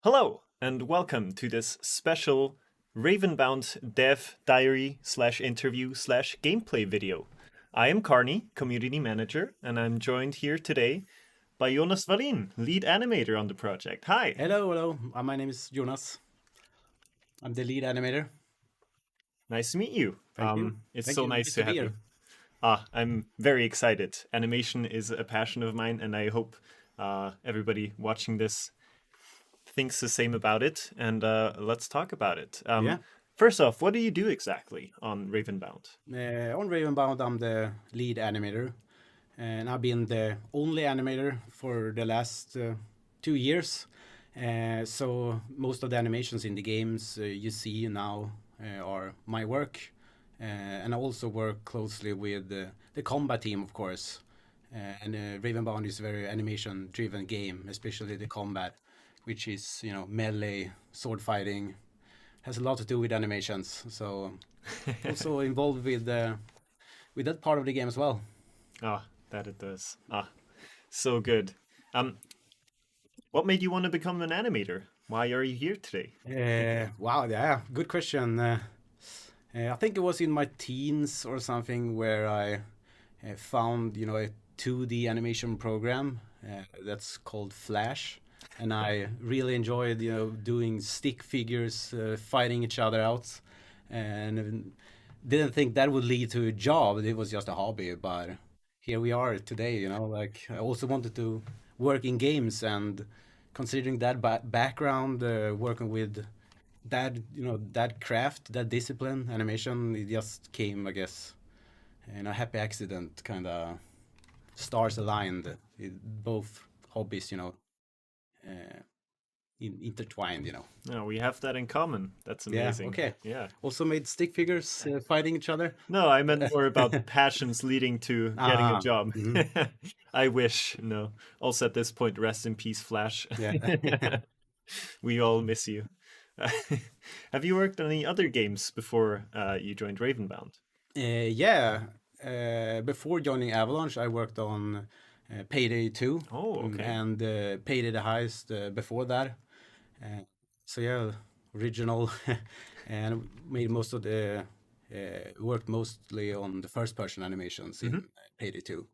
Hello, and welcome to this special Ravenbound dev diary slash interview slash gameplay video. I am Carney, community manager, and I'm joined here today by Jonas Wallin, lead animator on the project. Hi. Hello. My name is Jonas. I'm the lead animator. Nice to meet you. Thank you. It's Thank so you. nice Nice to to be have you. here. I'm very excited. Animation is a passion of mine, and I hope everybody watching this thinks the same about it. And let's talk about it. Yeah. First off, what do you do exactly on Ravenbound? On Ravenbound, I'm the lead animator, and I've been the only animator for the last 2 years. So most of the animations in the games you see now are my work, and I also work closely with the combat team, of course. And Ravenbound is a very animation-driven game, especially the combat, which is melee, sword fighting, has a lot to do with animations. So also involved with that part of the game as well. That it does. So good. Um, what made you want to become an animator? Why are you here today? Wow, yeah, good question. I think it was in my teens or something where I found a 2D animation program that's called Flash, and I really enjoyed doing stick figures fighting each other out, and didn't think that would lead to a job. It was just a hobby, but here we are today. Like I also wanted to work in games, and considering that background, working with that craft, that discipline, animation, it just came, I guess, in a happy accident, kind of stars aligned. Both hobbies, uh, intertwined. No, we have that in common. That's Yeah. amazing. Okay. Yeah. Also made stick figures fighting each other. No, I meant more about passions leading to getting a Ah. job. Mhm. I wish. No. Also, at this point, rest in peace, Flash. Yeah. We all miss you. Have you worked on any other games before you joined Ravenbound? Yeah. Before joining Avalanche, I worked on Payday 2 Oh, okay. and Payday the Heist before that. Uh, so yeah, original, and made most of the worked mostly on the first person animations in Hmm. Payday 2,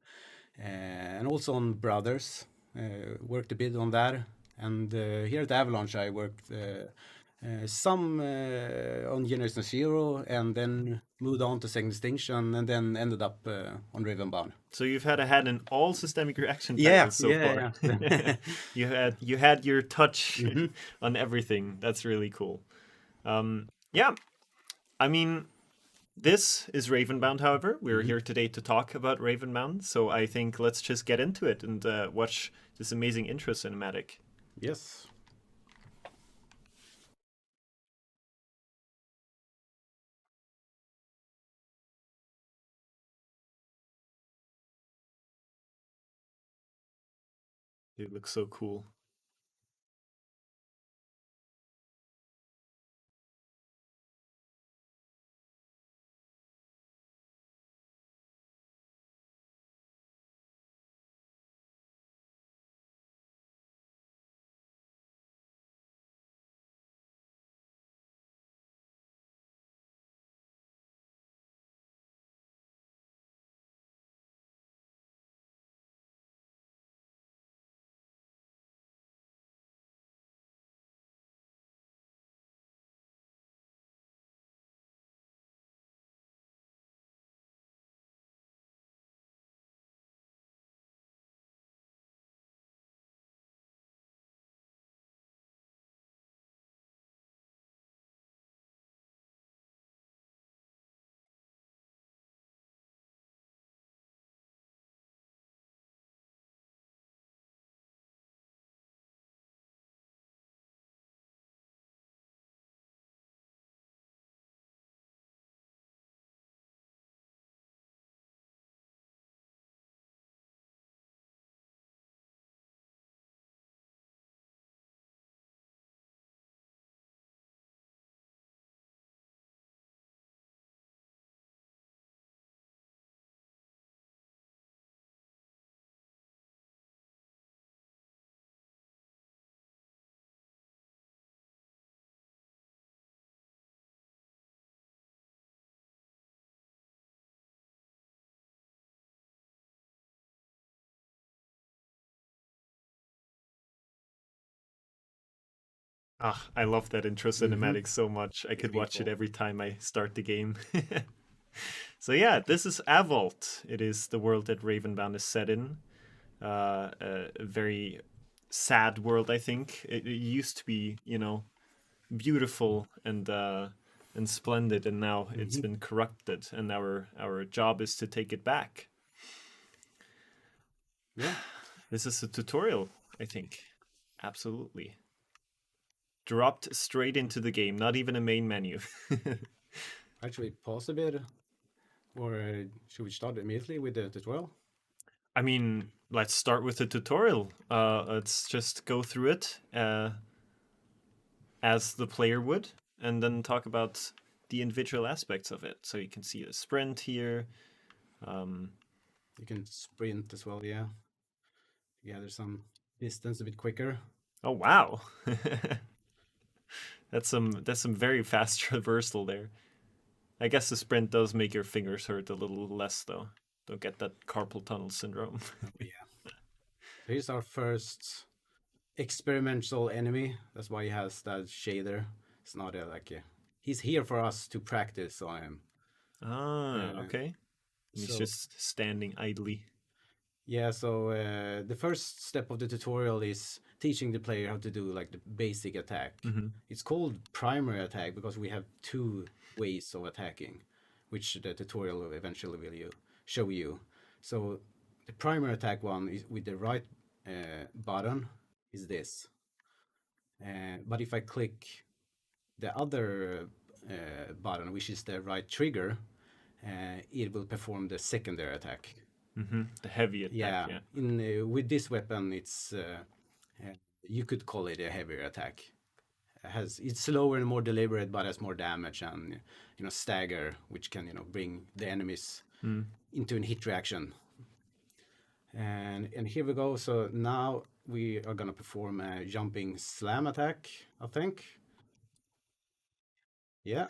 and also on Brothers. Worked a bit on that, and here at Avalanche I worked some on Generation Zero, and then moved on to Second Distinction, and then ended up on Ravenbound. So you've had a hand in all systemic reaction Yeah, titles so far. yeah, yeah. You had your touch Hmm. on everything. That's really cool. Yeah, I mean, this is Ravenbound. However, we're Hmm. here today to talk about Ravenbound. So I think let's just get into it and watch this amazing intro cinematic. Yes. It looks so cool. Ah, I love that intro Mm-hmm. cinematic so much. I It's could watch it beautiful. every time I start the game. So yeah, this is Ávalt. It is the world that Ravenbound is set in. A very sad world, I think. It used to be, beautiful and splendid, and now it's Mm-hmm. been corrupted. And our job is to take it back. Yeah, This is a tutorial, I think. Absolutely. Dropped straight into the game, not even a main menu. actually, pause a bit, or should we start immediately with the tutorial? I mean, let's start with the tutorial. Let's just go through it as the player would, and then talk about the individual aspects of it. So you can see the sprint here. Um, You can sprint as well, yeah. Gather some distance a bit quicker. oh wow, that's some very fast traversal there. I guess the sprint does make your fingers hurt a little less though. Don't get that carpal tunnel syndrome. Oh, yeah. So here's our first experimental enemy. That's why he has that shader. It's not he's here for us to practice on him. Ah, Uh, okay. He's so just standing idly. yeah, so the first step of the tutorial is teaching the player how to do like the basic attack. Mm-hmm. It's called primary attack because we have two ways of attacking, which the tutorial will eventually show you. So the primary attack one is with the right button is this. But if I click the other button, which is the right trigger, it will perform the secondary attack. Mm-hmm. The heavy attack, Yeah, yeah. in with this weapon, you could call it a heavier attack. It's slower and more deliberate, but has more damage and stagger, which can bring the enemies Mm. into an hit reaction. And here we go. So now we are gonna perform a jumping slam attack, I think. Yeah.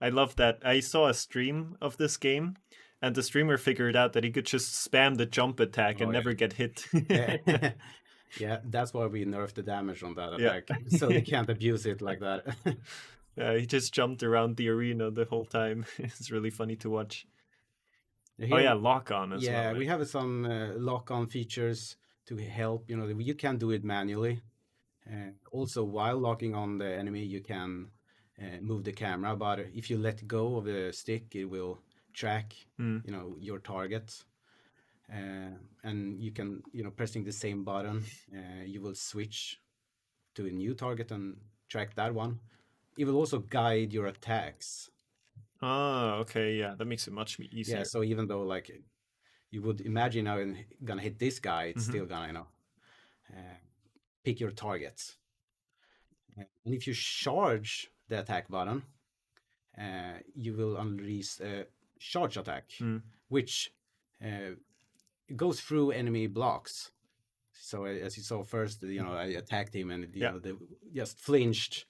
I love that. I saw a stream of this game, and the streamer figured out that he could just spam the jump attack and Oh never get hit. yeah. Yeah, that's why we nerfed the damage on that Yeah. attack, so they can't abuse it like that. Yeah, he just jumped around the arena the whole time. It's really funny to watch. Oh Here, yeah, lock on as well, yeah, we right? have some lock-on features to help. You can do it manually. Also, while locking on the enemy, you can move the camera, but if you let go of the stick, it will track, Mm. your target. And you can, pressing the same button, you will switch to a new target and track that one. It will also guide your attacks. Ah, okay, yeah, that makes it much Yeah, easier. so even though like you would imagine I'm gonna hit this guy, it's Hmm. still gonna, uh, pick your targets. And if you charge the attack button, you will unleash a charge attack, Mm. which uh, goes through enemy blocks. So as you saw first, I attacked him and Yeah. they just flinched.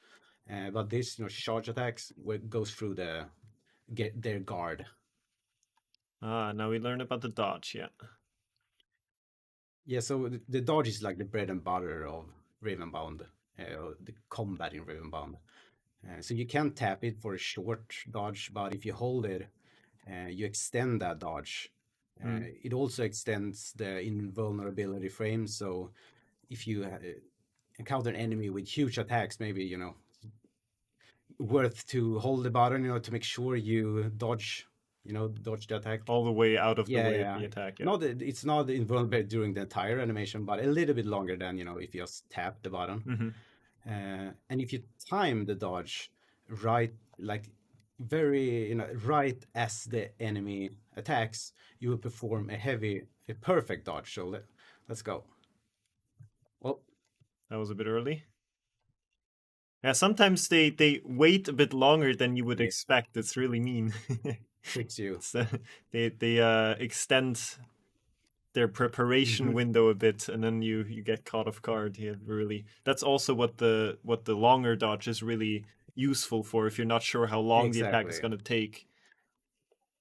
But this, charge attacks goes through get their guard. Ah, now we learn about the dodge. Yeah. Yeah, so the dodge is like the bread and butter of Ravenbound, the combat in Ravenbound. So you can tap it for a short dodge, but if you hold it, you extend that dodge. Mm. It also extends the invulnerability frame. So if you encounter an enemy with huge attacks, maybe worth to hold the button, to make sure you dodge the attack. All the way out of the Yeah, way of yeah. the attack. Yeah. It's not invulnerable during the entire animation, but a little bit longer than if you just tap the button. Hmm. And if you time the dodge right, like very right as the enemy attacks, you will perform a perfect dodge. So let's go. Well, That was a bit early. Yeah, sometimes they wait a bit longer than you would yeah, expect. It's really mean. tricks you. It's, they extend their preparation Hmm. window a bit, and then you get caught off guard. Yeah, really. That's also what the longer dodge is really useful for if you're not sure how long the attack is Exactly. going to take.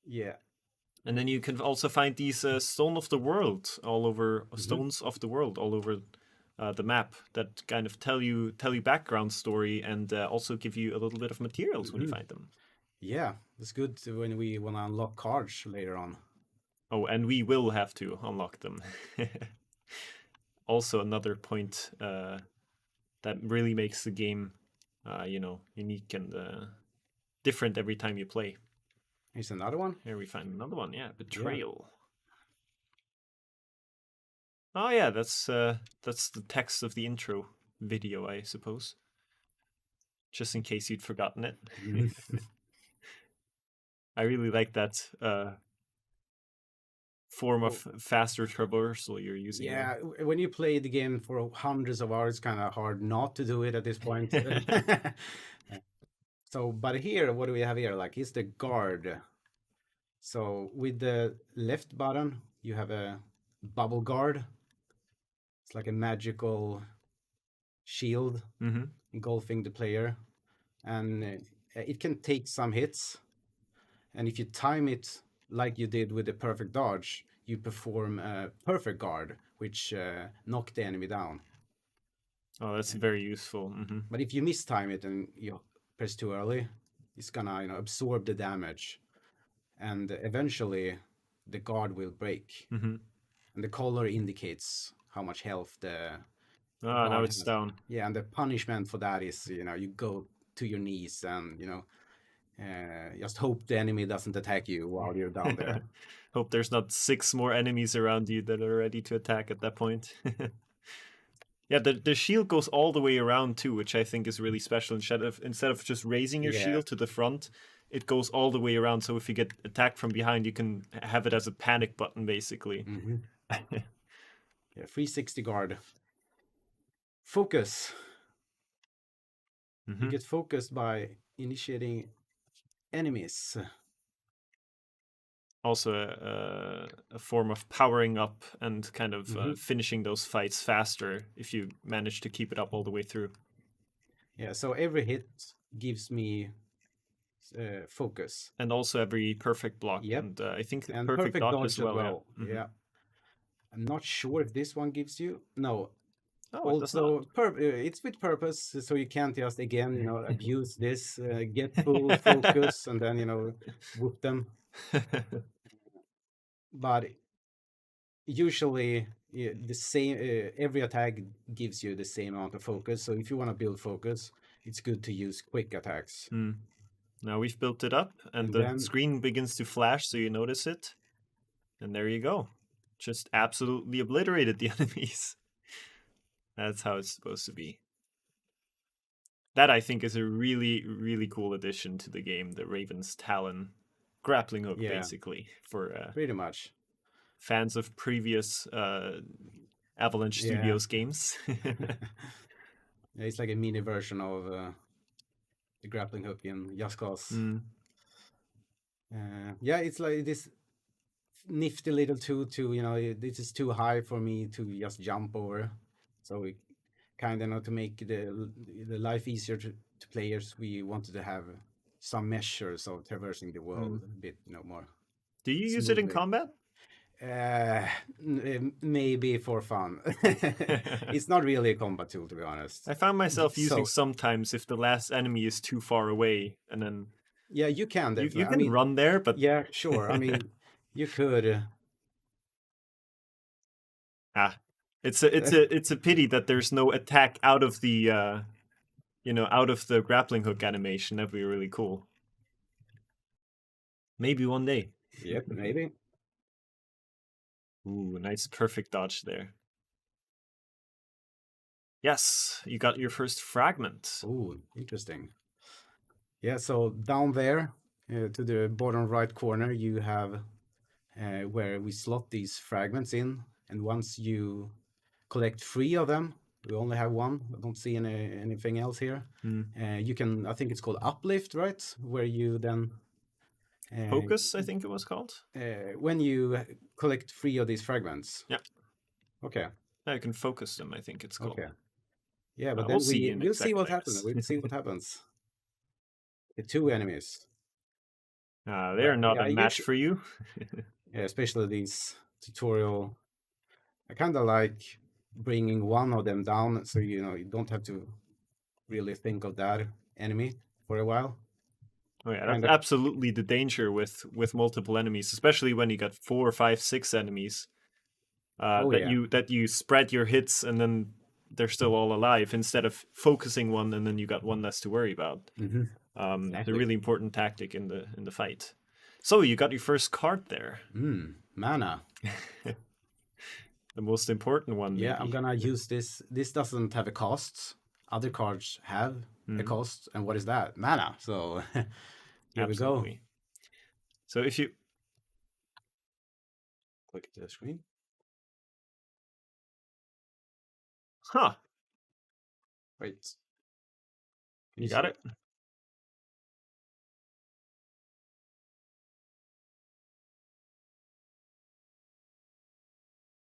Yeah. And then you can also find these stone of the world all over Hmm. stones of the world all over the map that kind of tell you background story and also give you a little bit of materials when you find them. Yeah, it's good when we want to unlock cards later on. Oh, and we will have to unlock them. Also, another point that really makes the game, unique and different every time you play. Here's another one. Here we find another one. Yeah, betrayal. Yeah. Oh yeah, that's the text of the intro video, I suppose. Just in case you'd forgotten it. I really like that form of faster traversal you're using. Yeah, when you play the game for hundreds of hours, it's kind of hard not to do it at this point. So, but here, what do we have here? Like, it's the guard. So, with the left button, you have a bubble guard. It's like a magical shield engulfing the player, and it can take some hits. And if you time it like you did with the perfect dodge, you perform a perfect guard, which knock the enemy down. Oh, that's very useful. But if you mistime it and you press too early, it's gonna absorb the damage, and eventually the guard will break. And the color indicates how much health the guard now it's has. down. Yeah, and the punishment for that is you go to your knees and just hope the enemy doesn't attack you while you're down there. Hope there's not 6 more enemies around you that are ready to attack at that point. Yeah, the shield goes all the way around too, which I think is really special. Instead of just raising your shield to the front, it goes all the way around. So if you get attacked from behind, you can have it as a panic button, basically. Yeah, 360 guard. Focus. You get focused by initiating enemies. Also a form of powering up and kind of finishing those fights faster if you manage to keep it up all the way through. Yeah, so every hit gives me focus. And also every perfect block. Yep. And I think and perfect dodge as well. Yeah. I'm not sure if this one gives you. No. Oh, also, it's with purpose, so you can't just again, abuse this, get full focus, and then whoop them. But usually, the same. Every attack gives you the same amount of focus. So if you want to build focus, it's good to use quick attacks. Now we've built it up, and the screen begins to flash, so you notice it. And there you go. Just absolutely obliterated the enemies. That's how it's supposed to be. That, I think, is a really, really cool addition to the game, the Raven's Talon grappling hook, basically, for pretty much fans of previous Avalanche Studios games. It's like a mini version of the grappling hook in Just Cause. It's like this nifty little tool to this is too high for me to just jump over, so we kind of to make the life easier to players, we wanted to have some measures of traversing the world a bit more. Do you use it in combat? Maybe for fun. It's not really a combat tool, to be honest. I found myself using sometimes if the last enemy is too far away, and then you can definitely. You can run there, but yeah, sure. I mean, you could. It's a pity that there's no attack out of the out of the grappling hook animation. That'd be really cool. Maybe one day. Yep, maybe. Ooh, nice perfect dodge there. Yes, you got your first fragment. Ooh, interesting. Yeah, so down there to the bottom right corner, you have where we slot these fragments in, and once you collect 3 of them, we only have 1. I don't see anything else here. You can, I think it's called uplift, right? Where you then focus, I think it was called. When you collect 3 of these fragments. Yeah. Okay. Now you can focus them, I think it's called. Okay. Yeah, but then we'll see what happens. We'll see what happens. The 2 enemies. They're not a match for you. Yeah, especially these tutorial. I kind of like bringing one of them down, so you don't have to really think of that enemy for a while. Oh yeah, that's Kind of. absolutely the danger with multiple enemies, especially when you got 4, 5, 6 enemies. Oh yeah. That you spread your hits and then they're still all alive instead of focusing one and then you got one less to worry about. Mm-hmm. The Exactly. really important tactic in the fight. So you got your first card there, Mana. the most important one Yeah, I'm maybe. gonna use this. This doesn't have a cost. Other cards have a Mhm, cost, and what is that? Mana. So here we go. absolutely. So if you Click to the screen. huh, Wait, can you you see got it? it.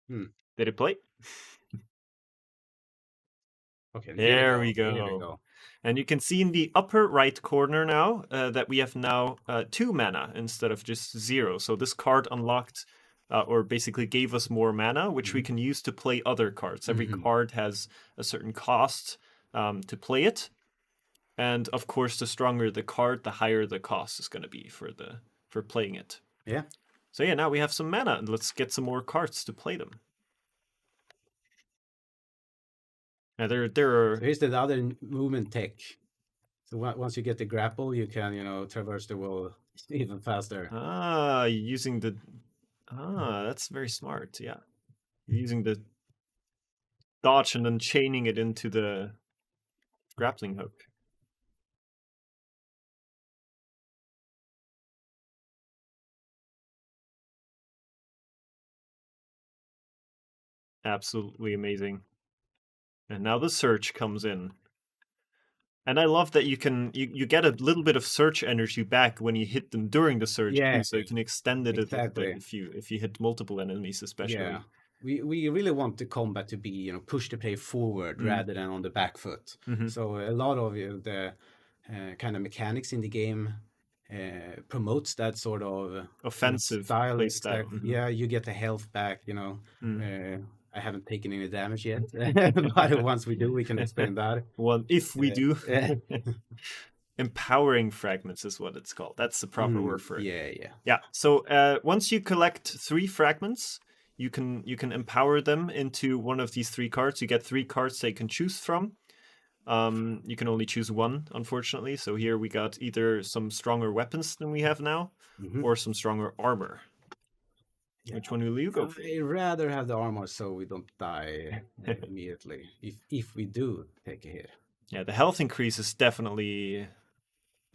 Hmm. Did it play? Okay, and here we There go. we Here we go. go. And you can see in the upper right corner now that we have now 2 mana instead of just 0. So this card unlocked or basically gave us more mana, which we Mm-hmm. can use to play other cards. Every Mm-hmm. card has a certain cost to play it. And of course, the stronger the card, the higher the cost is going to be for playing it. Yeah. So yeah, now we have some mana, and let's get some more cards to play them. Now there So are here's the other movement tech. So once you get the grapple, you can traverse the world even faster. using the that's very smart. Yeah, using the dodge and then chaining it into the grappling hook. Absolutely amazing. And now the search comes in. And I love that you get a little bit of search energy back when you hit them during the surge Yeah, too, so you can extend it a little bit exactly. if you hit multiple enemies Yeah. especially. We really want the combat to be, push the player forward Mm. rather than on the back foot. Hmm. So a lot of the kind of mechanics in the game promotes that sort of Offensive style. play style. Exactly. Yeah, you get the health back. Mm. I haven't taken any damage yet, but once we do, we can explain that. Well, if we do, Yeah. empowering fragments is what it's called. That's the proper word for it. Yeah, yeah. Yeah. So once you collect 3 fragments, you can empower them into one of these 3 cards. You get 3 cards they can choose from. You can only choose one, unfortunately. So here we got either some stronger weapons than we have now, Mhm. or some stronger armor. Yeah. Which one will you go for? I rather have the armor so we don't die immediately. If we do take a hit. Yeah, the health increase is definitely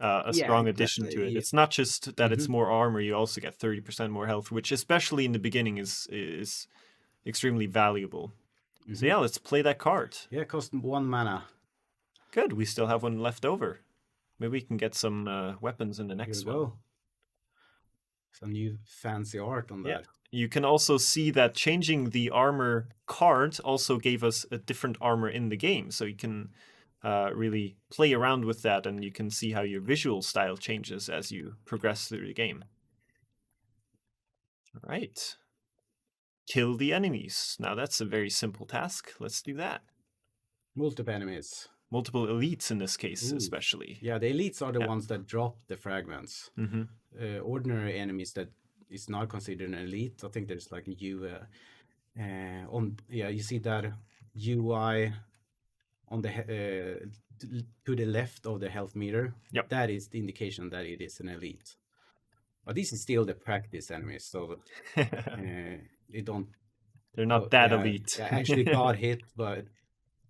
a Yeah, strong addition to it. It's not just that it's Mhm. more armor; you also get 30% more health, which especially in the beginning is extremely valuable. So Mhm. yeah, let's play that card. Yeah, it costs 1 mana. Good, we still have one left over. Maybe we can get some weapons in the Here we next one. go. Some new fancy art on Yeah. that. You can also see that changing the armor card also gave us a different armor in the game. So you can really play around with that and you can see how your visual style changes as you progress through the game. All right. Kill the enemies. Now that's a very simple task. Let's do that. Multiple enemies. Multiple elites in this case, Ooh. especially. Yeah, the elites are the Yeah. ones that drop the fragments. Mm-hmm. Ordinary enemies that is not considered an elite. I think there's like a you see that UI on the to the left of the health meter. Yep. That is the indication that it is an elite. But this is still the practice enemies, so they don't. They're not that Yeah, elite. yeah, actually got hit, but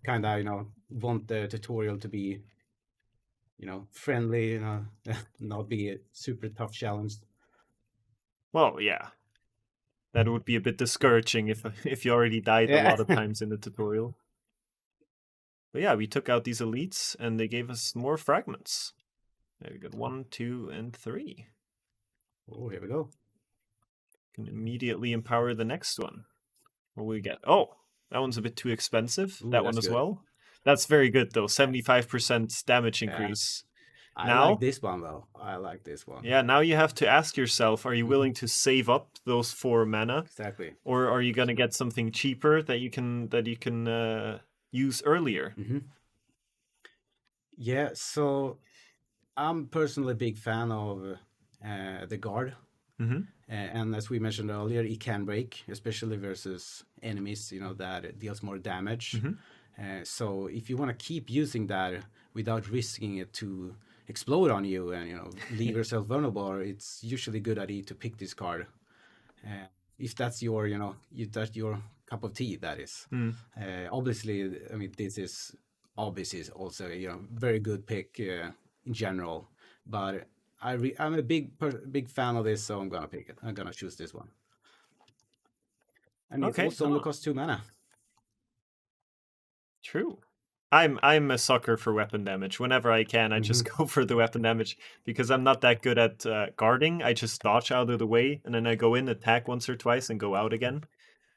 kind of want the tutorial to be friendly, not be a super tough challenge. Well, yeah. That would be a bit discouraging if you already died a Yeah. lot of times in the tutorial. But yeah, we took out these elites and they gave us more fragments. There we got 1, 2, and 3. Oh, here we go. Can immediately empower the next one. What will we get? Oh, that one's a bit too expensive. Ooh, That one that's as good. well. That's very good though. 75% damage increase. I like Now, this one though. I like this one. yeah, now you have to ask yourself, are you willing to save up those 4 mana, Exactly. or are you going to get something cheaper that you can use earlier? Yeah, so I'm personally a big fan of the guard. Hmm. And as we mentioned earlier, it can break, especially versus enemies, that it deals more damage. Hmm. So if you want to keep using that without risking it to explode on you and leave yourself vulnerable, it's usually a good idea to pick this card. Uh, if that's your, that's your cup of tea, that is. Mm. Obviously, I mean, this is obviously also very good pick in general, but I'm a big fan of this, so I'm gonna pick it. I'm gonna choose this one, and it Okay, also only costs 2 mana. true. I'm a sucker for weapon damage. Whenever I can, I just go for the weapon damage because I'm not that good at guarding. I just dodge out of the way and then I go in, attack once or twice, and go out again.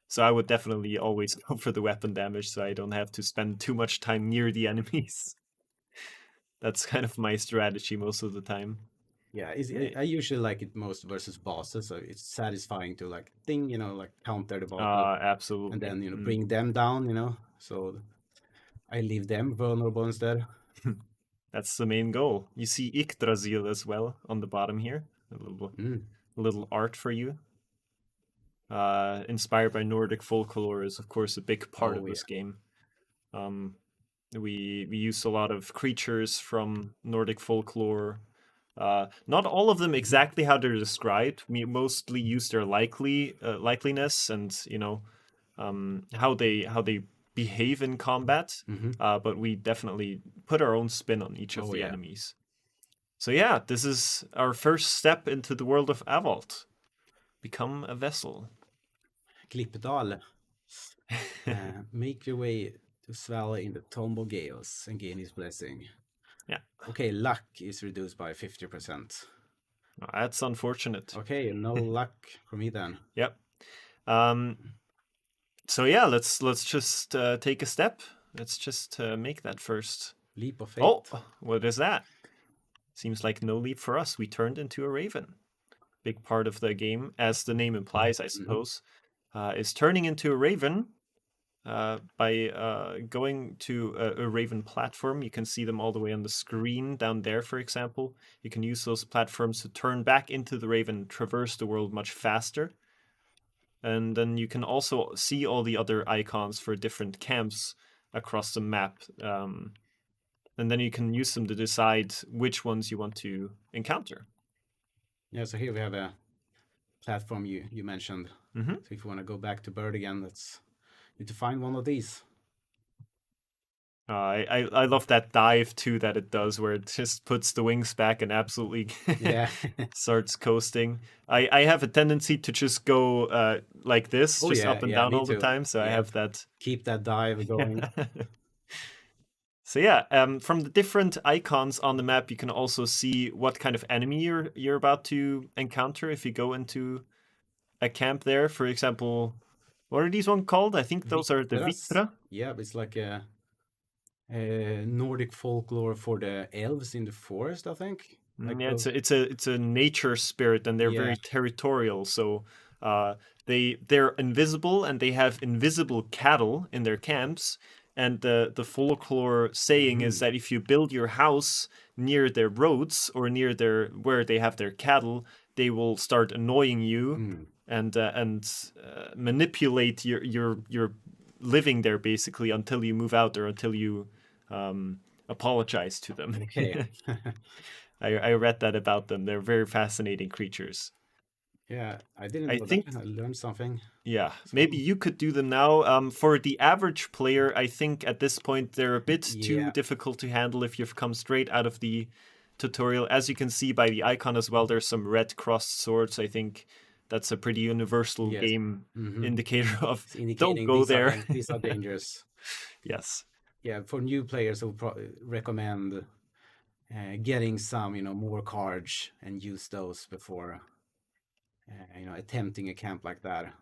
So I would definitely always go for the weapon damage so I don't have to spend too much time near the enemies. That's kind of my strategy most of the time. Yeah, Yeah. I usually like it most versus bosses, so it's satisfying to like like counter the bosses and Absolutely. then bring them down, so I leave them vulnerable instead. That's the main goal. You see Yggdrasil as well on the bottom here. Mm. A little art for you. Inspired by Nordic folklore is of course a big part Oh of yeah. this game. Um, we use a lot of creatures from Nordic folklore. Not all of them exactly how they're described. We mostly use their likeliness and how they behave in combat. Hmm. But we definitely put our own spin on each of Oh the yeah. enemies. So yeah, this is our first step into the world of Ávalt. Become a vessel. Klippdal. Make your way to Svala in the Tomb of Gales and gain his blessing. Yeah, Okay, luck is reduced by 50%. that's unfortunate. Okay, no luck for me then. Yep. Um, so yeah, let's just take a step. Let's just make that first. Leap of Oh, faith. what is that? Seems like no leap for us. We turned into a raven. Big part of the game, as the name implies, I suppose, is turning into a raven by going to a raven platform. You can see them all the way on the screen down there, for example. You can use those platforms to turn back into the raven, traverse the world much faster. And then you can also see all the other icons for different camps across the map. And then you can use them to decide which ones you want to encounter. Yeah, so here we have a platform you mentioned. Mm-hmm. So if you want to go back to Bird again, let's need to find one of these. I love that dive too that it does, where it just puts the wings back and absolutely Yeah. starts coasting. I have a tendency to just go like this, Oh just yeah, up and yeah, down me all the too. time. So I Yeah. have that. Keep that dive going. So yeah, from the different icons on the map, you can also see what kind of enemy you're about to encounter if you go into a camp there. For example, what are these one called? I think those are the Vitras. Vitra. Yeah, it's like a Nordic folklore for the elves in the forest, I think. Like Yeah, those. it's a nature spirit, and they're Yeah. very territorial. So they're invisible, and they have invisible cattle in their camps. And the folklore saying is that if you build your house near their roads or near their where they have their cattle, they will start annoying you and manipulate your living there basically until you move out or until you apologize to them. Okay. I read that about them. They're very fascinating creatures. Yeah, I didn't I know that. think, I learned something. yeah, It's maybe cool. you could do them now. For the average player, I think at this point they're a bit too Yeah. difficult to handle if you've come straight out of the tutorial. As you can see by the icon as well, there's some red crossed swords. I think that's a pretty universal Yes. game Hmm. indicator of It's don't indicating go there. these are dangerous. Yes. Yeah, for new players, I would recommend getting some, more cards and use those before, attempting a camp like that.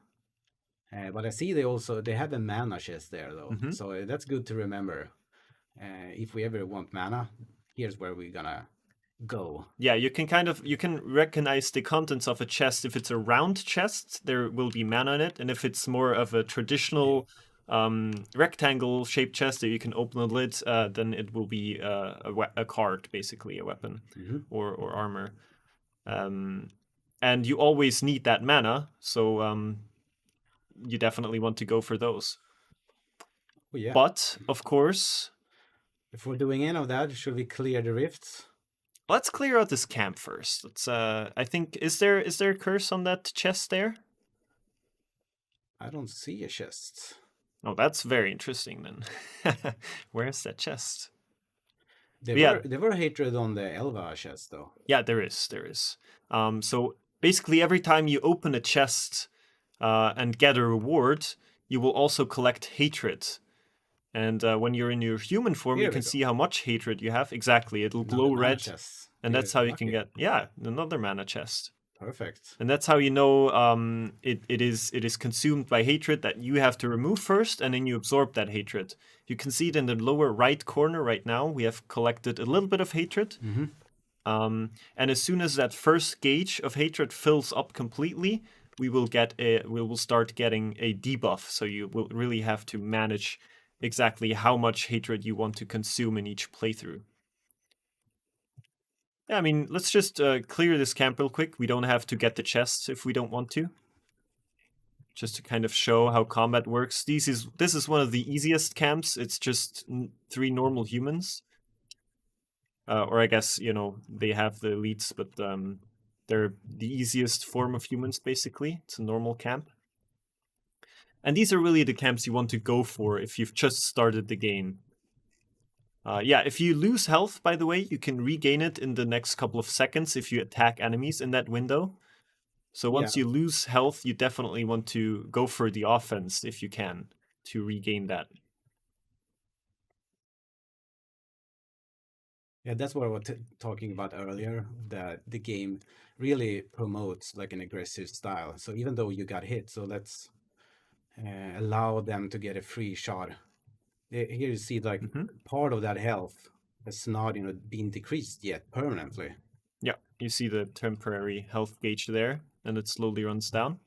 But I see they have a mana chest there though, Hmm. so that's good to remember. If we ever want mana, here's where we're gonna go. Yeah, you can recognize the contents of a chest. If it's a round chest, there will be mana in it, and if it's more of a traditional rectangle shaped chest that you can open the lid, then it will be a card, basically a weapon or armor. And you always need that mana, so you definitely want to go for those. Oh, yeah. But of course, Before doing any of that, should we clear the rifts? let's clear out this camp first. Let's. I think is there a curse on that chest there? I don't see a chest. Oh, that's very interesting then. Where's that chest? There were hatred on the Elva chest, though. Yeah, there is. So basically, every time you open a chest and get a reward, you will also collect hatred. And when you're in your human form, Here you we can go. see how much hatred you have. Exactly, it'll glow Mana red, chests. and We that's get how you can lucky. get another mana chest. Perfect. And that's how you know it is consumed by hatred that you have to remove first, and then you absorb that hatred. You can see it in the lower right corner right now. We have collected a little bit of hatred. And as soon as that first gauge of hatred fills up completely, we will start getting a debuff. So you will really have to manage exactly how much hatred you want to consume in each playthrough. Yeah, I mean, let's just clear this camp real quick. We don't have to get the chests if we don't want to. Just to kind of show how combat works. This is one of the easiest camps. It's just 3 normal humans. Or I guess, they have the elites, but they're the easiest form of humans, basically. It's a normal camp. And these are really the camps you want to go for if you've just started the game. Yeah, if you lose health, by the way, you can regain it in the next couple of seconds if you attack enemies in that window. So once you lose health, you definitely want to go for the offense if you can to regain that. Yeah, that's what I was talking about earlier, that the game really promotes like an aggressive style. So even though you got hit, so let's allow them to get a free shot. Here you see like part of that health has not been decreased yet permanently. Yeah, you see the temporary health gauge there, and it slowly runs down.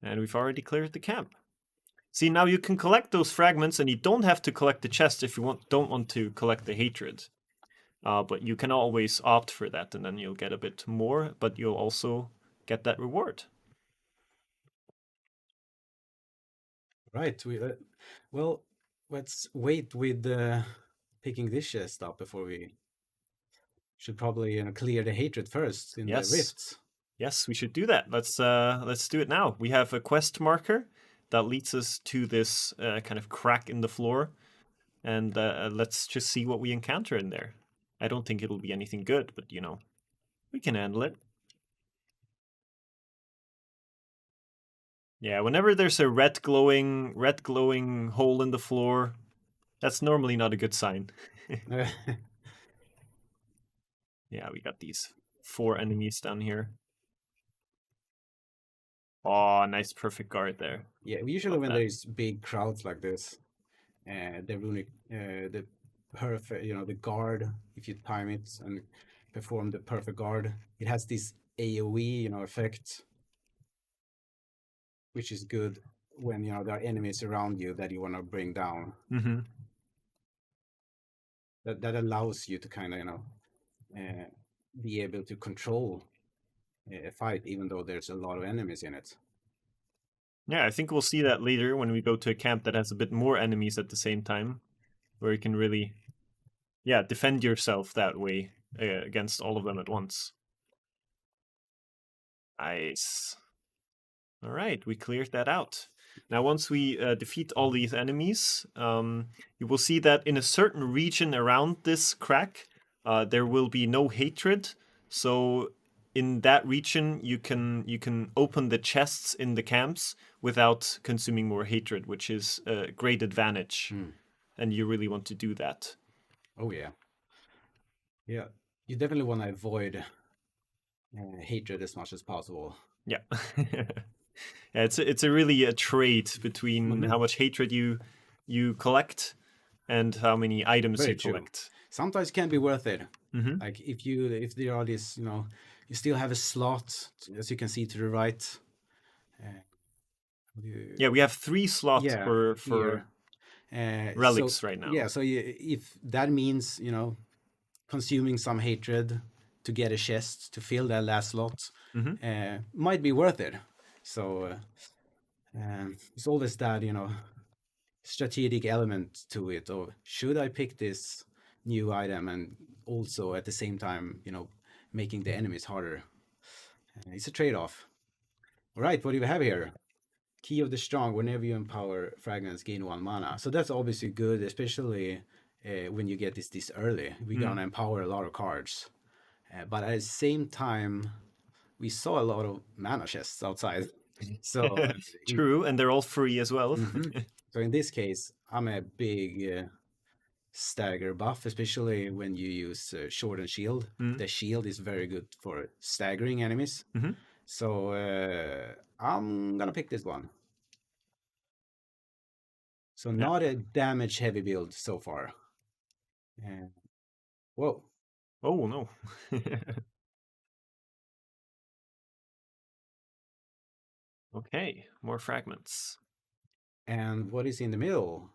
And we've already cleared the camp. See, now you can collect those fragments, and you don't have to collect the chest if you don't want to collect the hatred. But you can always opt for that, and then you'll get a bit more, but you'll also get that reward. Right. Well, let's wait with picking this chest up before we should probably clear the hatred first in the rifts. Yes, we should do that. Let's do it now. We have a quest marker that leads us to this kind of crack in the floor, and let's just see what we encounter in there. I don't think it'll be anything good, but we can handle it. Yeah, whenever there's a red glowing hole in the floor, that's normally not a good sign. Yeah, we got these 4 enemies down here. Oh, nice perfect guard there. Yeah, usually when there's big crowds like this, the runic, the perfect, the guard, if you time it and perform the perfect guard, it has this AoE, effect, which is good when there are enemies around you that you want to bring down. That allows you to kind of be able to control a fight, even though there's a lot of enemies in it. Yeah, I think we'll see that later when we go to a camp that has a bit more enemies at the same time, where you can really, defend yourself that way against all of them at once. Nice. All right, we cleared that out. Now, once we defeat all these enemies, you will see that in a certain region around this crack, there will be no hatred. So in that region, you can open the chests in the camps without consuming more hatred, which is a great advantage. And you really want to do that. Oh, yeah. Yeah, you definitely want to avoid hatred as much as possible. Yeah. Yeah, it's really a trade between how much hatred you collect and how many items Very you true. collect. Sometimes it can be worth it. Mm-hmm. Like if there are this, you still have a slot, as you can see to the right. Yeah, we have 3 slots Yeah, for here. So relics right now. yeah, so if that means consuming some hatred to get a chest to fill that last slot, Mm-hmm. might be worth it. So it's always that strategic element to it. Or should I pick this new item and also at the same time making the enemies harder? It's a trade-off. All right, what do you have here? Key of the Strong. Whenever you empower fragments, gain 1 mana. So that's obviously good, especially when you get this early. We're gonna empower a lot of cards. But at the same time, we saw a lot of mana chests outside. So True, and they're all free as well. so in this case, I'm a big stagger buff, especially when you use Sword and Shield. The shield is very good for staggering enemies. Mm-hmm. So I'm gonna pick this one. So not a damage heavy build so far. Whoa. Oh no. Okay, more fragments. And what is in the middle?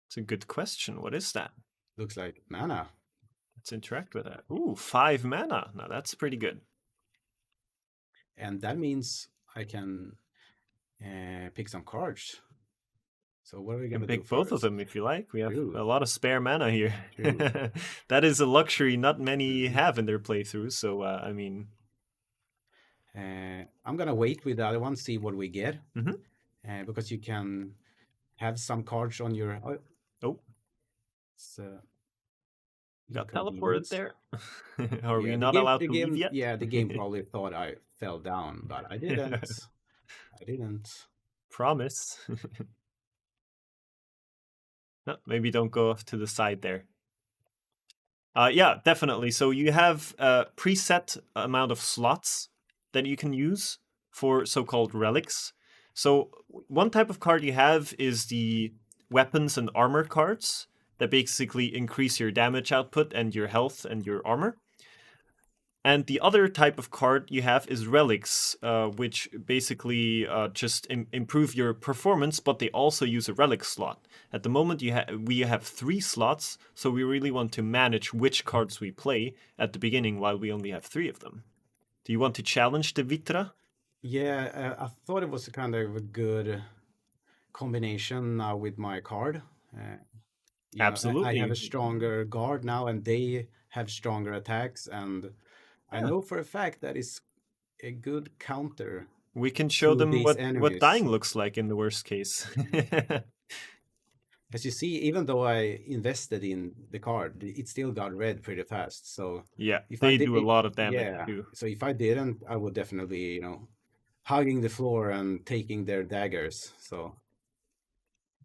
It's a good question. What is that? Looks like mana. Let's interact with that. Ooh, 5 mana. Now that's pretty good. And that means I can pick some cards. So what are we You gonna can do pick both of first? them if you like. We have True. a lot of spare mana here. True. That is a luxury not many have in their playthroughs. So, I mean... I'm gonna wait with the other one, see what we get. Mm-hmm. Because you can have some cards on your... Oh. It's Got teleported inconvenience. there. Are we Yeah, not allowed to leave yet? Yeah, the game probably thought I fell down, but I didn't. I didn't. Promise. No, maybe don't go off to the side there. Yeah, definitely. So you have a preset amount of slots that you can use for so-called relics. So one type of card you have is the weapons and armor cards that basically increase your damage output and your health and your armor. And the other type of card you have is relics, which basically just improve your performance, but they also use a relic slot. At the moment, we have 3 slots, so we really want to manage which cards we play at the beginning while we only have 3 of them. Do you want to challenge the Vitra? Yeah, I thought it was a kind of a good combination now with my card. I have Absolutely. a stronger guard now, and they have stronger attacks, and I Yeah. know for a fact that is a good counter We can show to them these what enemies. dying looks like in the worst case. As you see, even though I invested in the card, it still got red pretty fast. So Yeah, if I they did, do a lot of damage yeah. too. So if I didn't, I would definitely, hugging the floor and taking their daggers. So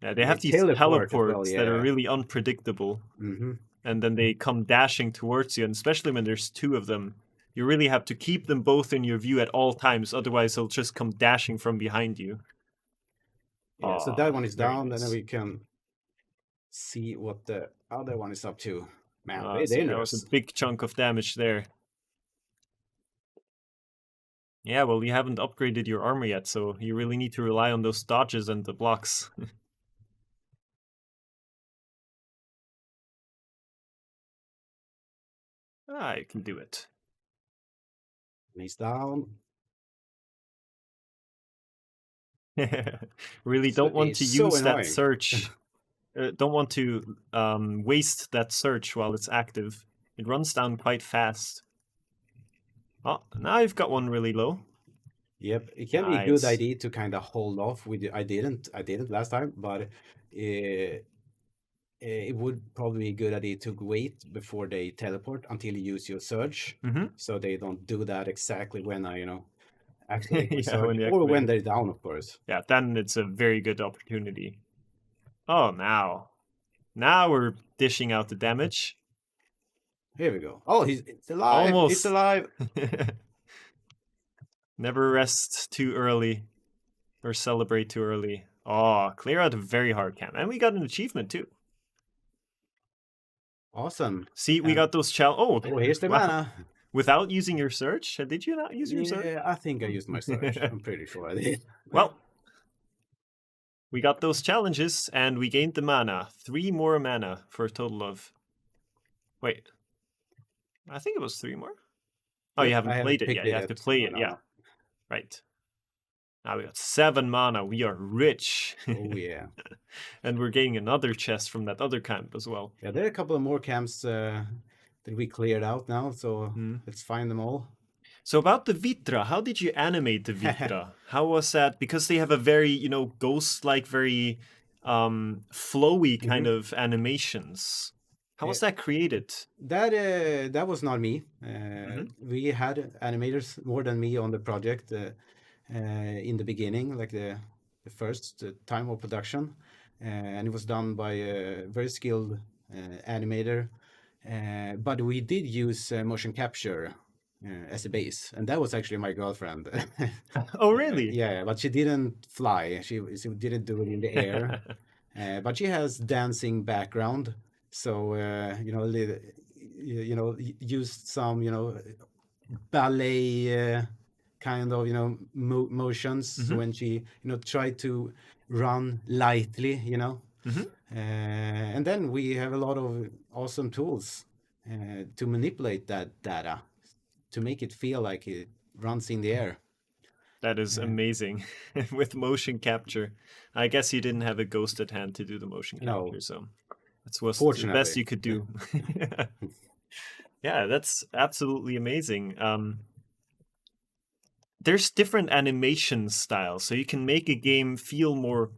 Yeah, they and they have these teleport as well. teleports that are Yeah. really unpredictable. Mm-hmm. And then they come dashing towards you, and especially when there's 2 of them, you really have to keep them both in your view at all times, otherwise they'll just come dashing from behind you. Yeah. So that Ah, one is very down, and then nice. we can see what the other one is up to. Man, very See, that was a dangerous. big chunk of damage there. Yeah, well, you haven't upgraded your armor yet, so you really need to rely on those dodges and the blocks. I can do it. He's down. Really So don't want it's to so use that annoying. search. Don't want to waste that search while it's active. It runs down quite fast. Oh, now I've got one really low. Yep, it can be a good Nice. idea to kind of hold off with. I didn't last time, but it would probably be a good idea to wait before they teleport until you use your surge, Mm-hmm. so they don't do that exactly when I activate my Yeah, when surge you or activate when it. they're down, of course. Yeah, then it's a very good opportunity. Oh, now. Now we're dishing out the damage. Here we go. Oh, it's alive! It's Almost. alive! Never rest too early or celebrate too early. Oh, clear out a very hard camp. And we got an achievement too. Awesome. See, we got those Oh, Oh, here's the wow. mana. Without using your search? Did you not use your search? Yeah, I think I used my search. I'm pretty sure I did. Well, we got those challenges and we gained the mana. 3 more mana for a total of... Wait. I think it was 3 more. Oh, Yep, you haven't played it yet. You have to play it. No, Yeah. no. Right. Now we got 7 mana. We are rich. Oh, yeah. And we're getting another chest from that other camp as well. Yeah, there are a couple of more camps that we cleared out now, so let's find them all. So about the Vitra, how did you animate the Vitra? How was that? Because they have a very, ghost-like, very flowy kind of animations. How was that created? That was not me. We had animators more than me on the project in the beginning, like the first time of production, and it was done by a very skilled animator. But we did use motion capture as a base, and that was actually my girlfriend. Oh, really? Yeah, but she didn't fly. She didn't do it in the air. But she has dancing background, so used some ballet kind of motions when she tried to run lightly, and then we have a lot of awesome tools to manipulate that data to make it feel like it runs in the air. That is amazing. With motion capture. I guess you didn't have a ghost at hand to do the motion capture, No. so that was the best you could do. Yeah, that's absolutely amazing. There's different animation styles, so you can make a game feel more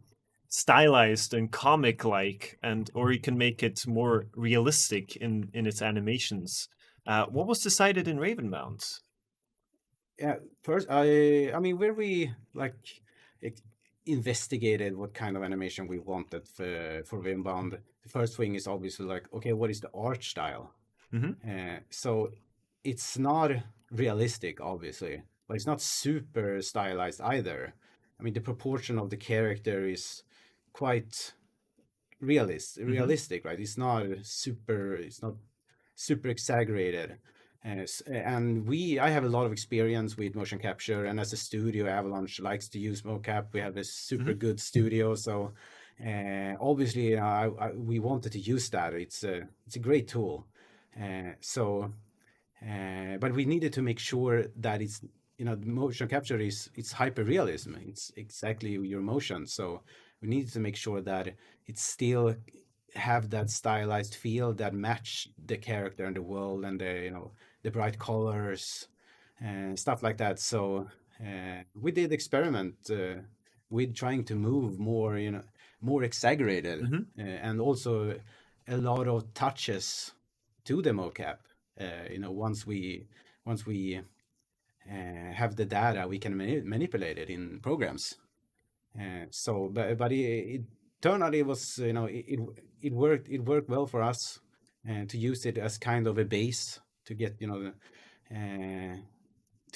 stylized and comic-like, or you can make it more realistic in its animations. What was decided in Ravenbound? Yeah, first I mean where we investigated what kind of animation we wanted for Ravenbound. The first thing is obviously like, okay, what is the art style? So it's not realistic, obviously, but it's not super stylized either. I mean, the proportion of the character is quite realistic, right? It's not super exaggerated. And I have a lot of experience with motion capture, and as a studio, Avalanche likes to use mocap. We have a super good studio, so obviously, we wanted to use that. It's a great tool. But we needed to make sure that it's the motion capture it's hyper realism. It's exactly your motion. So we needed to make sure that it still have that stylized feel that match the character and the world and the bright colors and stuff like that. So we did experiment with trying to move more exaggerated and also a lot of touches to the mocap. Once we have the data, we can manipulate it in programs. But it turned out it was it worked well for us to use it as kind of a base to get to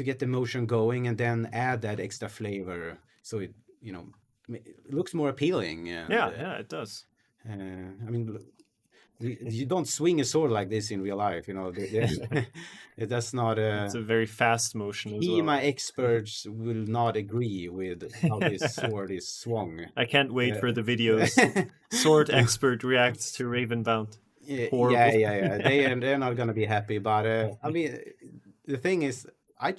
get the motion going and then add that extra flavor so it it looks more appealing. And, Yeah, it does. I mean, you don't swing a sword like this in real life, that's not It's a very fast motion as well. HEMA experts will not agree with how this sword is swung. I can't wait for the videos. Sword expert reacts to Ravenbound. Horrible. Yeah. They're not gonna be happy, but I mean, the thing is, I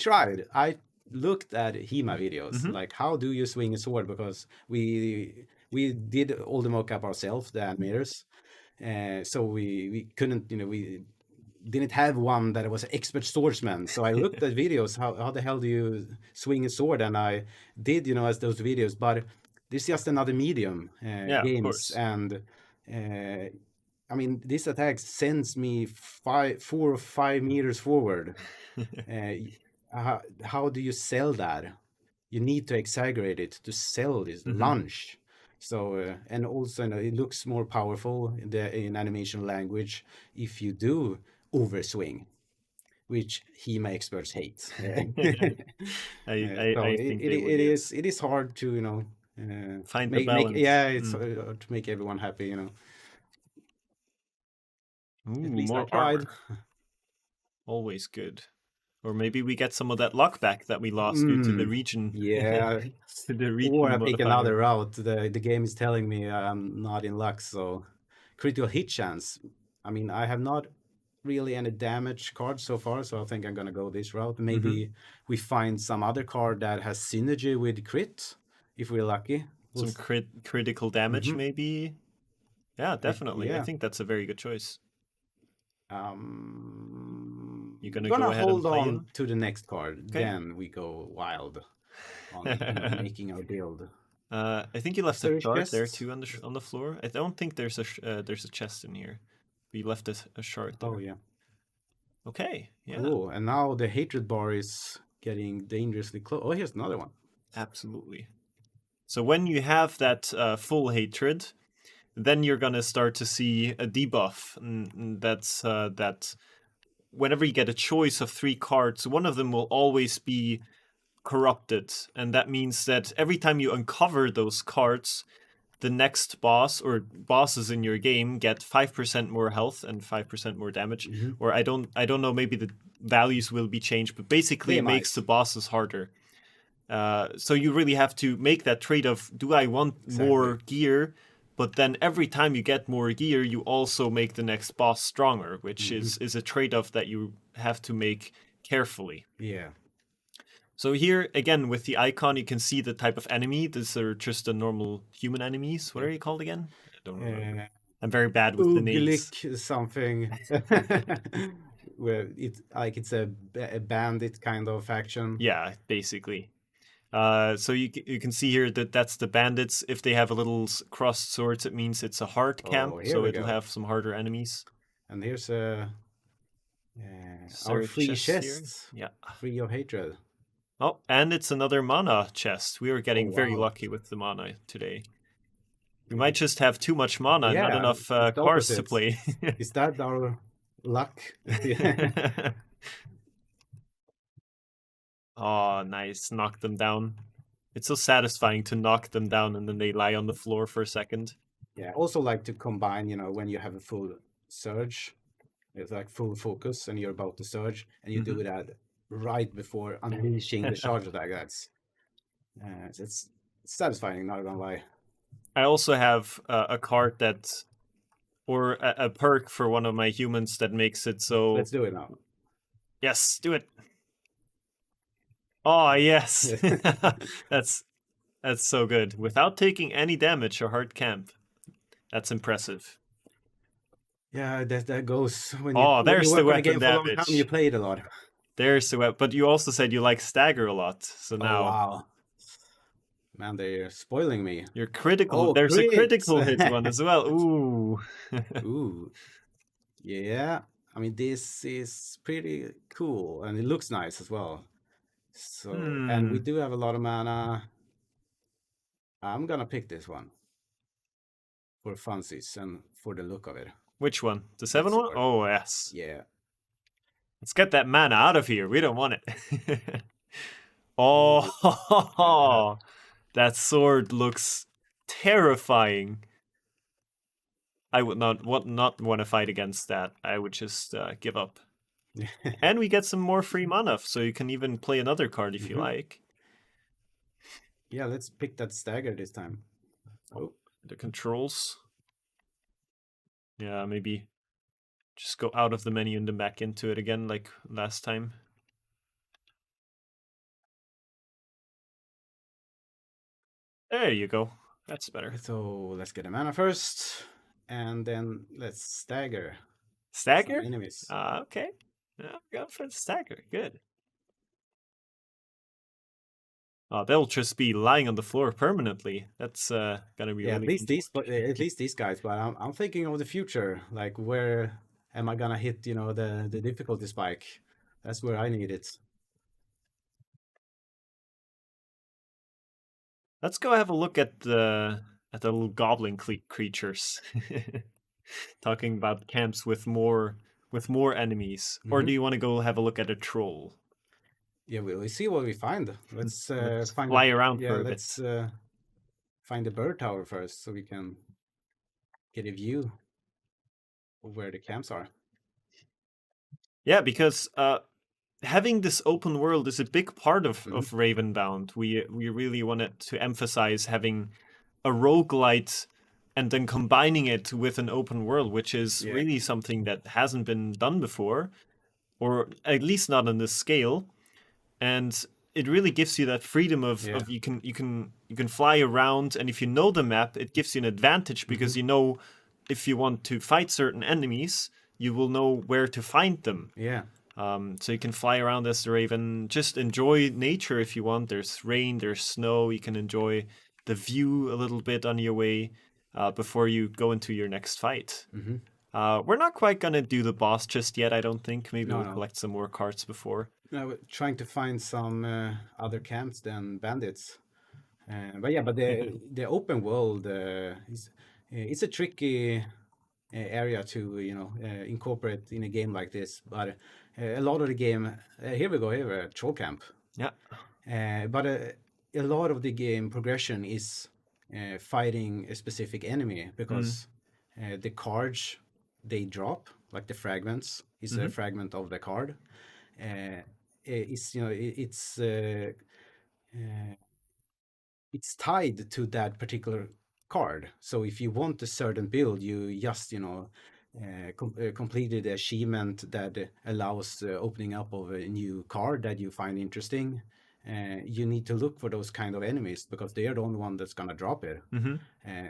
looked at HEMA videos, like how do you swing a sword, because we did all the mocap ourselves, the animators. So we couldn't, we didn't have one that was an expert swordsman. So I looked at videos, how the hell do you swing a sword? And I did, as those videos, but this is just another medium, games. And I mean, this attack sends me 4 or 5 meters forward. How do you sell that? You need to exaggerate it to sell this lunge. So and also it looks more powerful in animation language if you do overswing, which HEMA experts hate. I think it is hard to find the balance. it's to make everyone happy. At Ooh, least I more tried. armor. Always good. Or maybe we get some of that luck back that we lost due to the Mm, region. yeah. To the Or region I pick modifier. another route. The game is telling me I'm not in luck, so critical hit chance. I mean, I have not really any damage cards so far, so I think I'm gonna go this route. Maybe we find some other card that has synergy with crit if we're lucky. Some critical damage, Mhm. maybe. Yeah, definitely. I Yeah. think that's a very good choice. You I'm gonna go gonna ahead and hold play on him? to the next card. Okay. Then we go wild on making our build. I think you left Is a there a shard there chest? too on the floor. I don't think there's a chest in here. But you left a shard Oh there. yeah. Okay, yeah, Cool. And now the hatred bar is getting dangerously close. Oh, here's another one. absolutely. So when you have that full hatred, then you're gonna start to see a debuff. And that's that whenever you get a choice of 3 cards, one of them will always be corrupted, and that means that every time you uncover those cards, the next boss or bosses in your game get 5% more health and 5% more damage. Mhm. Or I don't know, maybe the values will be changed, but basically They it makes the might. bosses harder. So you really have to make that trade of, do I want Exactly. more gear? But then every time you get more gear, you also make the next boss stronger, which Hmm. is a trade-off that you have to make carefully. Yeah. So here, again, with the icon, you can see the type of enemy. These are just the normal human enemies. What Yep. are you called again? I don't remember. Uh, I'm very bad with the names. Uglik something. Where it's like it's a bandit kind of faction. Yeah, basically. So you can see here that that's the bandits. If they have a little crossed swords, it means it's a hard Oh, camp, here so we it'll go. have some harder enemies. And here's Is our there free chests here? chest, Yeah. free of hatred. Oh, and it's another mana chest. We are Oh getting very wow. lucky with the mana today. We might just have too much mana and not Yeah, enough it's the cards to opposite. play. Is that our luck? Yeah. Oh, nice. Knock them down. It's so satisfying to knock them down and then they lie on the floor for a second. Yeah. Also like to combine, when you have a full surge, it's like full focus and you're about to surge and you do that right before unleashing the charge attack. It's satisfying, not gonna lie. I also have a card that, or a perk for one of my humans that makes it so. Let's do it now. Yes, do it. Oh, yes. that's that's so good. Without taking any damage or hard camp. That's impressive. Yeah, that goes when Oh, you there's the work on a weapon game for a long time, you damage. play it a lot. There's the weapon. But you also said you like stagger a lot. So Oh now wow. Man, they're spoiling me. you're critical. Oh, There's a crit! critical hit one as well. Ooh. Ooh, yeah. I mean, this is pretty cool, and it looks nice as well. So, and we Hmm. do have a lot of mana. I'm gonna pick this one for funsies and for the look of it. Which one? The That 7 one? sword. Oh, yes. Yeah. Let's get that mana out of here. We don't want it. Oh, yeah. Oh, that sword looks terrifying. I would not want to fight against that. I would just give up. And we get some more free mana, so you can even play another card if you Mhm. like. Yeah, let's pick that stagger this time. Oh, the controls. Yeah, maybe just go out of the menu and then back into it again like last time. There you go. That's better. So let's get a mana first, and then let's stagger some Stagger? enemies. Okay. Yeah, go for the stagger. Good. Oh, they'll just be lying on the floor permanently. That's gonna be Yeah, really fun to watch. at least these guys. But I'm thinking of the future. Like, where am I gonna hit? The difficulty spike. That's where I need it. Let's go have a look at the little goblin creatures. Talking about camps with more enemies. Or do Mhm. you want to go have a look at a troll? Yeah, we'll see what we find. Let's Let's find fly around yeah, for a let's bit. find the bird tower first so we can get a view of where the camps are. Yeah, because having this open world is a big part of Ravenbound. We really wanted to emphasize having a roguelite and then combining it with an open world, which is Yeah. really something that hasn't been done before, or at least not on this scale. And it really gives you that freedom Yeah. of you can fly around, and if you know the map, it gives you an advantage because you know if you want to fight certain enemies, you will know where to find them. Yeah. So you can fly around as the Raven, just enjoy nature if you want. There's rain, there's snow. You can enjoy the view a little bit on your way before you go into your next fight. We're not quite gonna do the boss just yet, I don't think. Maybe No, we'll no. collect some more cards before. No, we're trying to find some other camps than bandits. But yeah, but the open world is it's a tricky area to incorporate in a game like this. But a lot of the game here we go here troll camp. Yeah. But a lot of the game progression is fighting a specific enemy because the cards they drop, like the fragments, is a fragment of the card. It's it's tied to that particular card. So if you want a certain build, you just completed the achievement that allows opening up of a new card that you find interesting. You need to look for those kind of enemies because they are the only one that's gonna drop it.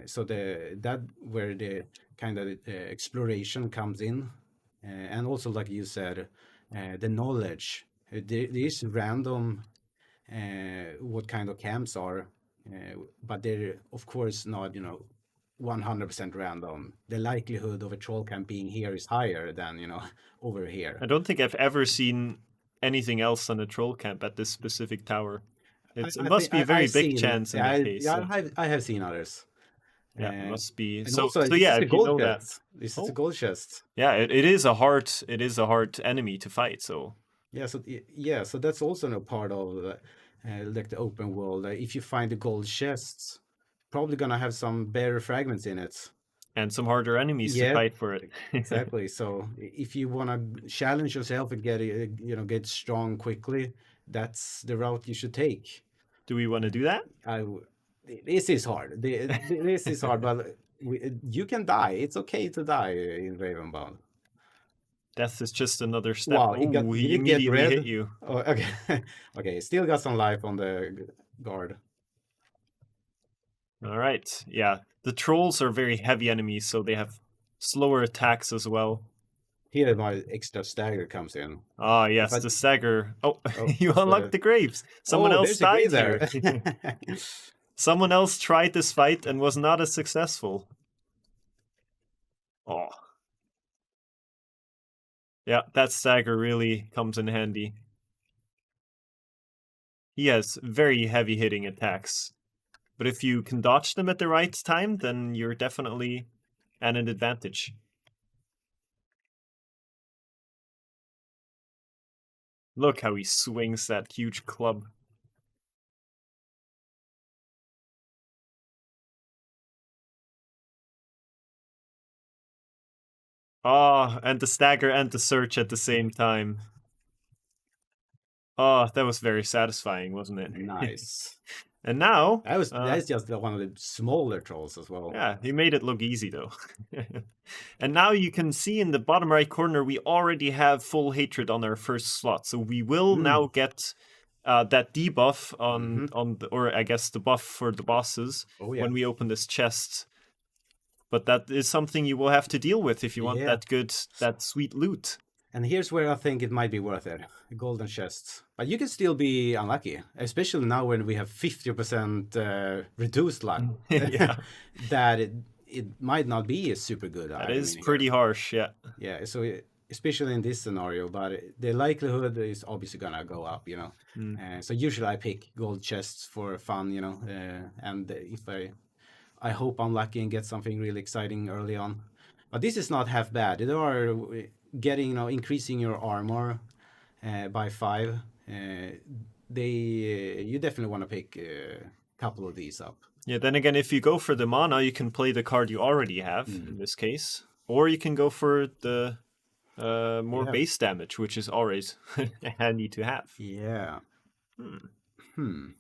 So that where the kind of exploration comes in, and also like you said, the knowledge. There is random what kind of camps are, but they're of course not 100% random. The likelihood of a troll camp being here is higher than over here. I don't think I've ever seen anything else on a troll camp at this specific tower. It must be a very I've big seen chance in that case. I have seen others. Yeah, it must be. And So also so this yeah, is a if you gold know that. chest. This is a Oh, gold chest. yeah, it is a hard enemy to fight, so Yeah, so that's also a part of like the open world. If you find the gold chests, probably gonna have some better fragments in it. and some harder enemies to Yeah, fight for it. exactly. So if you want to challenge yourself and get strong quickly, that's the route you should take. Do we want to do that? I w- this is hard. This is hard, but you can die. It's okay to die in Ravenbound. Death is just another step. Wow, Oh, did he it get immediately hit red? you. Oh, okay, okay. Still got some life on the guard. All right. Yeah. The trolls are very heavy enemies, so they have slower attacks as well. Here my extra stagger comes in. Ah, If yes, I, the stagger. Oh, oh, you what's unlocked the graves. Someone oh, else there's a grave died here. there. Someone else tried this fight and was not as successful. Oh. Yeah, that stagger really comes in handy. He has very heavy hitting attacks. But if you can dodge them at the right time, then you're definitely at an advantage. Look how he swings that huge club. Ah, and the stagger and the search at the same time. Oh, that was very satisfying, wasn't it? Nice. And now, That's just one of the smaller trolls as well. yeah, he made it look easy though. And now you can see in the bottom right corner, we already have full hatred on our first slot. So we will now get that debuff on the, or I guess the buff for the bosses Oh yeah. when we open this chest. But that is something you will have to deal with if you want Yeah. that sweet loot. And here's where I think it might be worth it. Golden chests. But you can still be unlucky, especially now when we have 50% reduced luck. Yeah. That it might not be a super good That item is in here. pretty harsh, yeah. Yeah, so especially in this scenario, but the likelihood is obviously gonna go up, So usually I pick gold chests for fun, and if I hope I'm lucky and get something really exciting early on. But this is not half bad. They are getting, increasing your armor by 5. You definitely want to pick a couple of these up. Yeah, then again, if you go for the mana, you can play the card you already have, in this case. Or you can go for the more Yeah. base damage, which is always handy to have. Yeah. Hmm.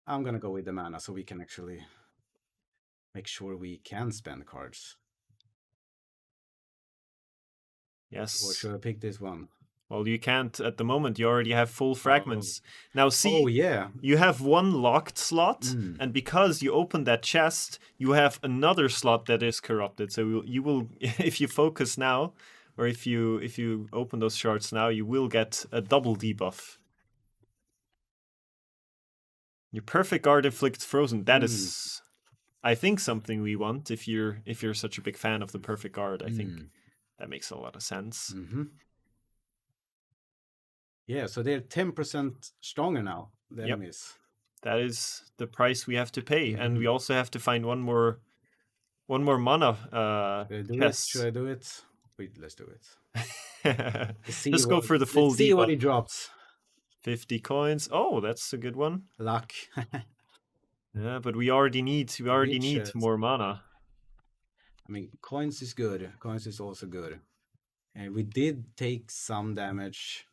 I'm gonna go with the mana so we can actually make sure we can spend cards. Or Yes. should I pick this one? Well, you can't at the moment. You already have full Oh, fragments. Now, oh see, yeah. you have one locked slot, Mm. and because you opened that chest, you have another slot that is corrupted. So you will, if you focus now, or if you open those shards now, you will get a double debuff. Your perfect guard inflicts frozen. That is, I think, something we want. If you're such a big fan of the perfect guard, I think that makes a lot of sense. Mm-hmm. Yeah, so they're 10% stronger now, the Yep. enemies. That is the price we have to pay, and we Mhm. also have to find one more mana Should I do it? Should chest. I do it? Wait, let's do it. Just go for the full Let's see what debuff. he drops. 50 coins. Oh, that's a good one. Luck. Yeah, but we already need Riches. more mana. I mean, coins is good. Coins is also good. And we did take some damage.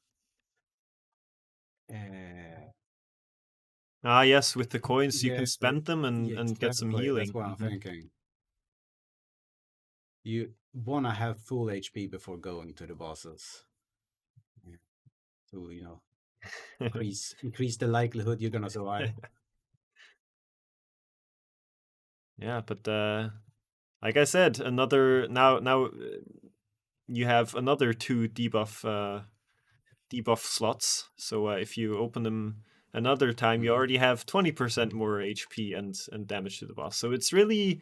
Ah, yes, with the coins you Yeah, can spend them yeah, and get some exactly. That's healing. what I'm thinking. You wanna have full HP before going to the bosses. Yeah. To, increase the likelihood you're gonna survive. Yeah, but like I said, another now you have another 2 debuff slots. So if you open them another time, you already have 20% more HP and damage to the boss. So it's really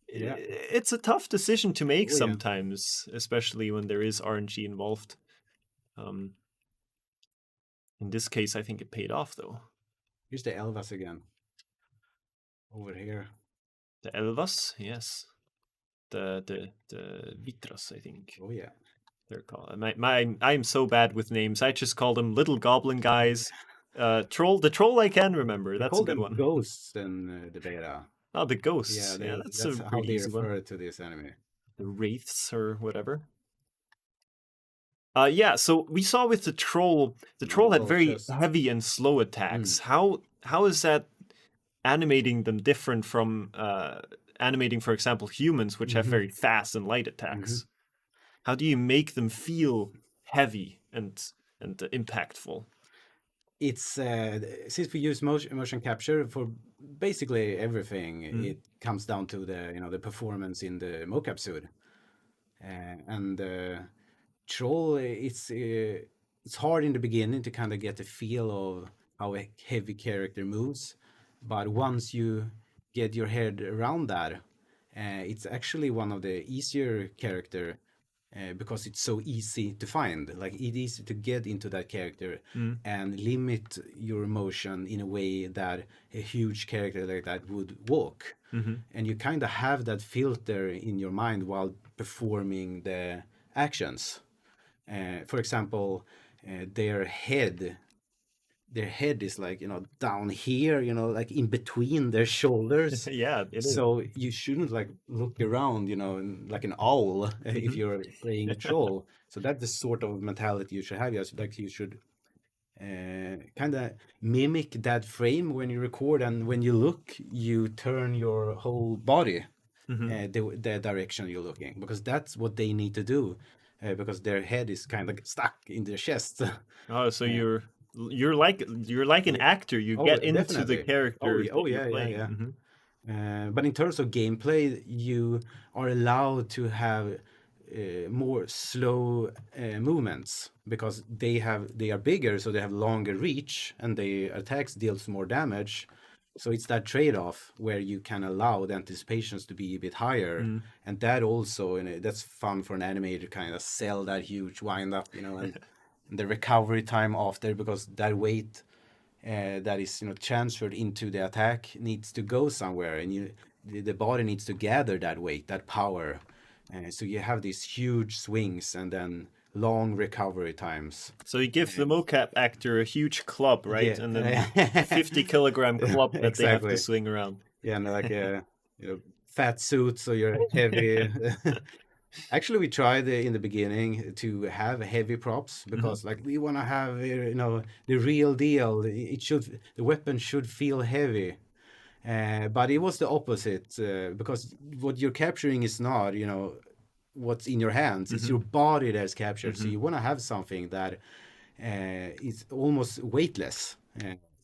Yeah. it's a tough decision to make Oh, yeah. sometimes, especially when there is RNG involved. In this case, I think it paid off though. Here's the Elvas again. Over here. The Elvas, yes. The Vitras, I think. Oh yeah. They're called. I'm so bad with names. I just call them little goblin guys. The troll I can remember. They That's a call good them one. ghosts in the beta. Oh, the Yeah, ghosts. Yeah, that's a that's how pretty they easy one. refer to this enemy. The wraiths or whatever. Yeah. So we saw with the troll had very heavy and slow attacks. How is that animating them different from animating, for example, humans, which have very fast and light attacks? How do you make them feel heavy and impactful? It's since we use motion capture for basically everything, it comes down to the performance in the mocap suit, and troll. It's hard in the beginning to kind of get a feel of how a heavy character moves, but once you get your head around that, it's actually one of the easier character because it's so easy to find. Like it is to get into that character and limit your emotion in a way that a huge character like that would walk. And you kind of have that filter in your mind while performing the actions. For example, their head is like down here, like in between their shoulders. Yeah, it is. So you shouldn't like look around, like an owl if you're playing a troll. So that's the sort of mentality you should have. Like you should kind of mimic that frame when you record, and when you look, you turn your whole body the direction you're looking, because that's what they need to do, because their head is kind of stuck in their chest. Oh, so you're like an actor. You Oh, get into the definitely. character Oh that you're yeah, yeah, yeah. playing. But in terms of gameplay, you are allowed to have more slow movements, because they are bigger, so they have longer reach, and their attacks deals more damage. So it's that trade-off where you can allow the anticipations to be a bit higher, and that also, that's fun for an animator to kind of sell that huge wind up, and the recovery time after, because that weight that is transferred into the attack needs to go somewhere, and the body needs to gather that weight, that power, so you have these huge swings and then long recovery times. So you give the mocap actor a huge club, right? Yeah. And then 50-kilogram club that they have to Exactly. swing around. Yeah, and like fat suit, so you're heavy. Actually, we tried in the beginning to have heavy props Hmm. because, like, we want to have the real deal. The weapon should feel heavy, but it was the opposite because what you're capturing is not what's in your hands. It's Hmm. your body that's captured. So Hmm. you want to have something that is almost weightless,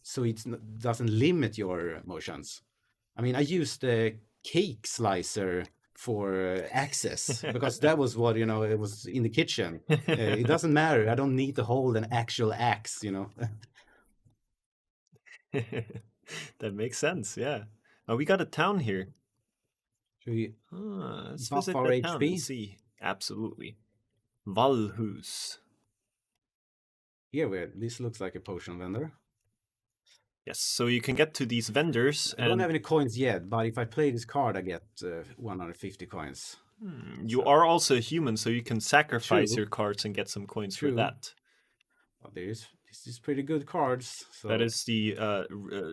so it doesn't limit your motions. I mean, I used a cake slicer for access because that was what it was in the kitchen. It doesn't matter. I don't need to hold an actual axe. That makes sense. Yeah. Oh, we got a town here. Should we Let's buff visit our the town and HP? see. Absolutely. Valhus. Here, this looks like a potion vendor. Yes, so you can get to these vendors I don't and have any coins yet, but if I play this card, I get 150 coins. you So are also a human, so you can sacrifice true, your cards and get some coins for true. that. But this is pretty good cards. That So is the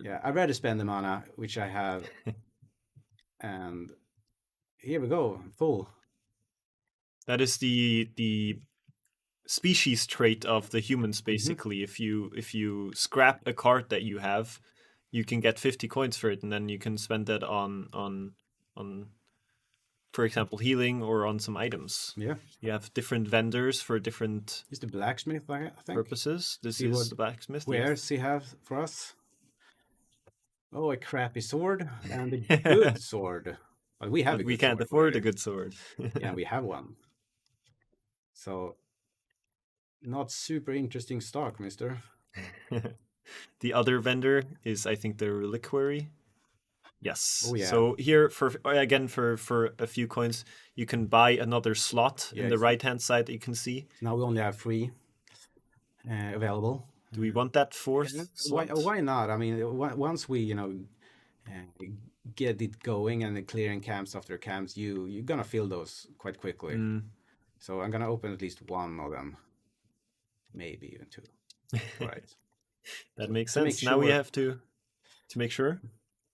yeah, I'd rather spend the mana, which I have, and here we go, full. that is the species trait of the humans. Hmm. Basically, if you scrap a card that you have, you can get 50 coins for it, and then you can spend that on for example healing or on some items. Yeah, You have different vendors for different it's the blacksmith, I think. purposes. This See what is the blacksmith. Yes. wares he have for us. Oh, a crappy sword and a good sword. But we have But a we good can't sword afford a already. good sword. Yeah, we have one. So not super interesting stock, mister. The other vendor is, I think, the reliquary. Yes. Oh yeah. So here, for again, for a few coins, you can buy another slot Yeah, in the right hand side that you can see. now we only have 3 available. Do we want that Yeah, fourth slot? why not? I mean, once we get it going and clearing camps after camps, you're gonna fill those quite quickly. Mm. So I'm gonna open at least one of them, maybe even 2. All right. That So makes to make sense. Now we sure, have to make sure.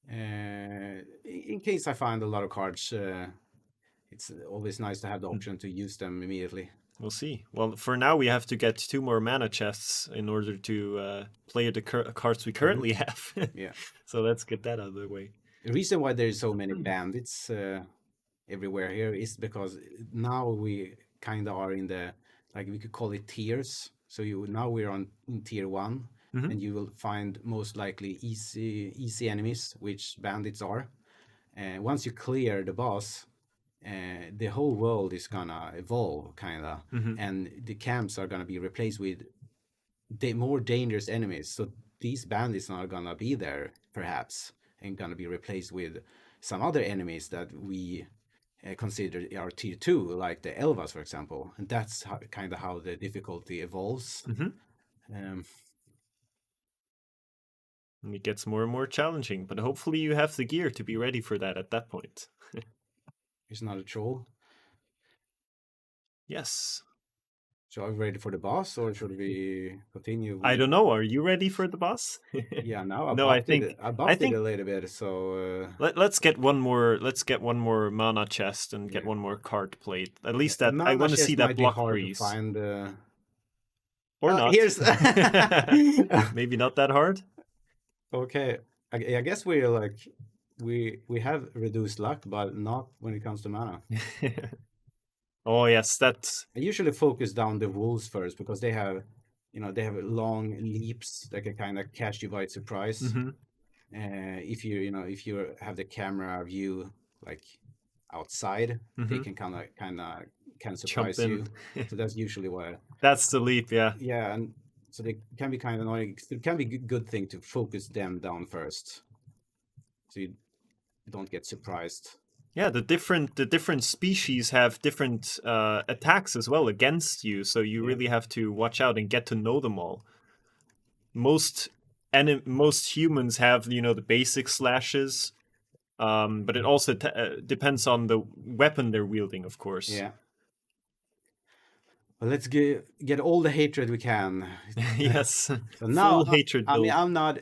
in case I find a lot of cards, it's always nice to have the Hmm. option to use them immediately. We'll see. Well, for now, we have to get 2 more mana chests in order to play the cards we currently have. Yeah. So let's get that out of the way. The reason why there's so many bandits everywhere here is because now we kind of are in the, like, we could call it tiers. So now we're in tier 1, Hmm. and you will find most likely easy enemies, which bandits are. And once you clear the boss, the whole world is gonna evolve, kind of, Hmm. and the camps are gonna be replaced with more dangerous enemies. So these bandits are gonna be there, perhaps, and gonna be replaced with some other enemies that we consider are tier 2, like the Elvas, for example. And that's kind of how the difficulty evolves. Hmm. Um, And it gets more and more challenging, but hopefully you have the gear to be ready for that at that point. Here's another troll. Yes. So are we ready for the boss, or should we continue I with? don't know. Are you ready for the boss? Yeah, now I No, I buffed think it. I I buffed it think a little bit, so let's get one more. Let's get one more mana chest and get yeah. one more card plate. At least A that I mana want to see chest that might be block hard to freeze, find. or not. Here's. Maybe not that hard. Okay, I guess we're like we have reduced luck, but not when it comes to mana. Oh yes, that's. I usually focus down the wolves first because they have long leaps that can kind of catch you by surprise. Hmm. If you have the camera view like outside, they Hmm. can can Jump surprise in. you. So that's usually why. That's the leap. Yeah. Yeah, and so they can be kind of annoying. It can be a good thing to focus them down first, so you don't get surprised. Yeah, the different species have different attacks as well against you, so you Yeah. really have to watch out and get to know them all. Most humans have the basic slashes, but it also depends on the weapon they're wielding, of course. Yeah. Well, let's get all the hatred we can. Yes, So now, full hatred I mean, build. I'm not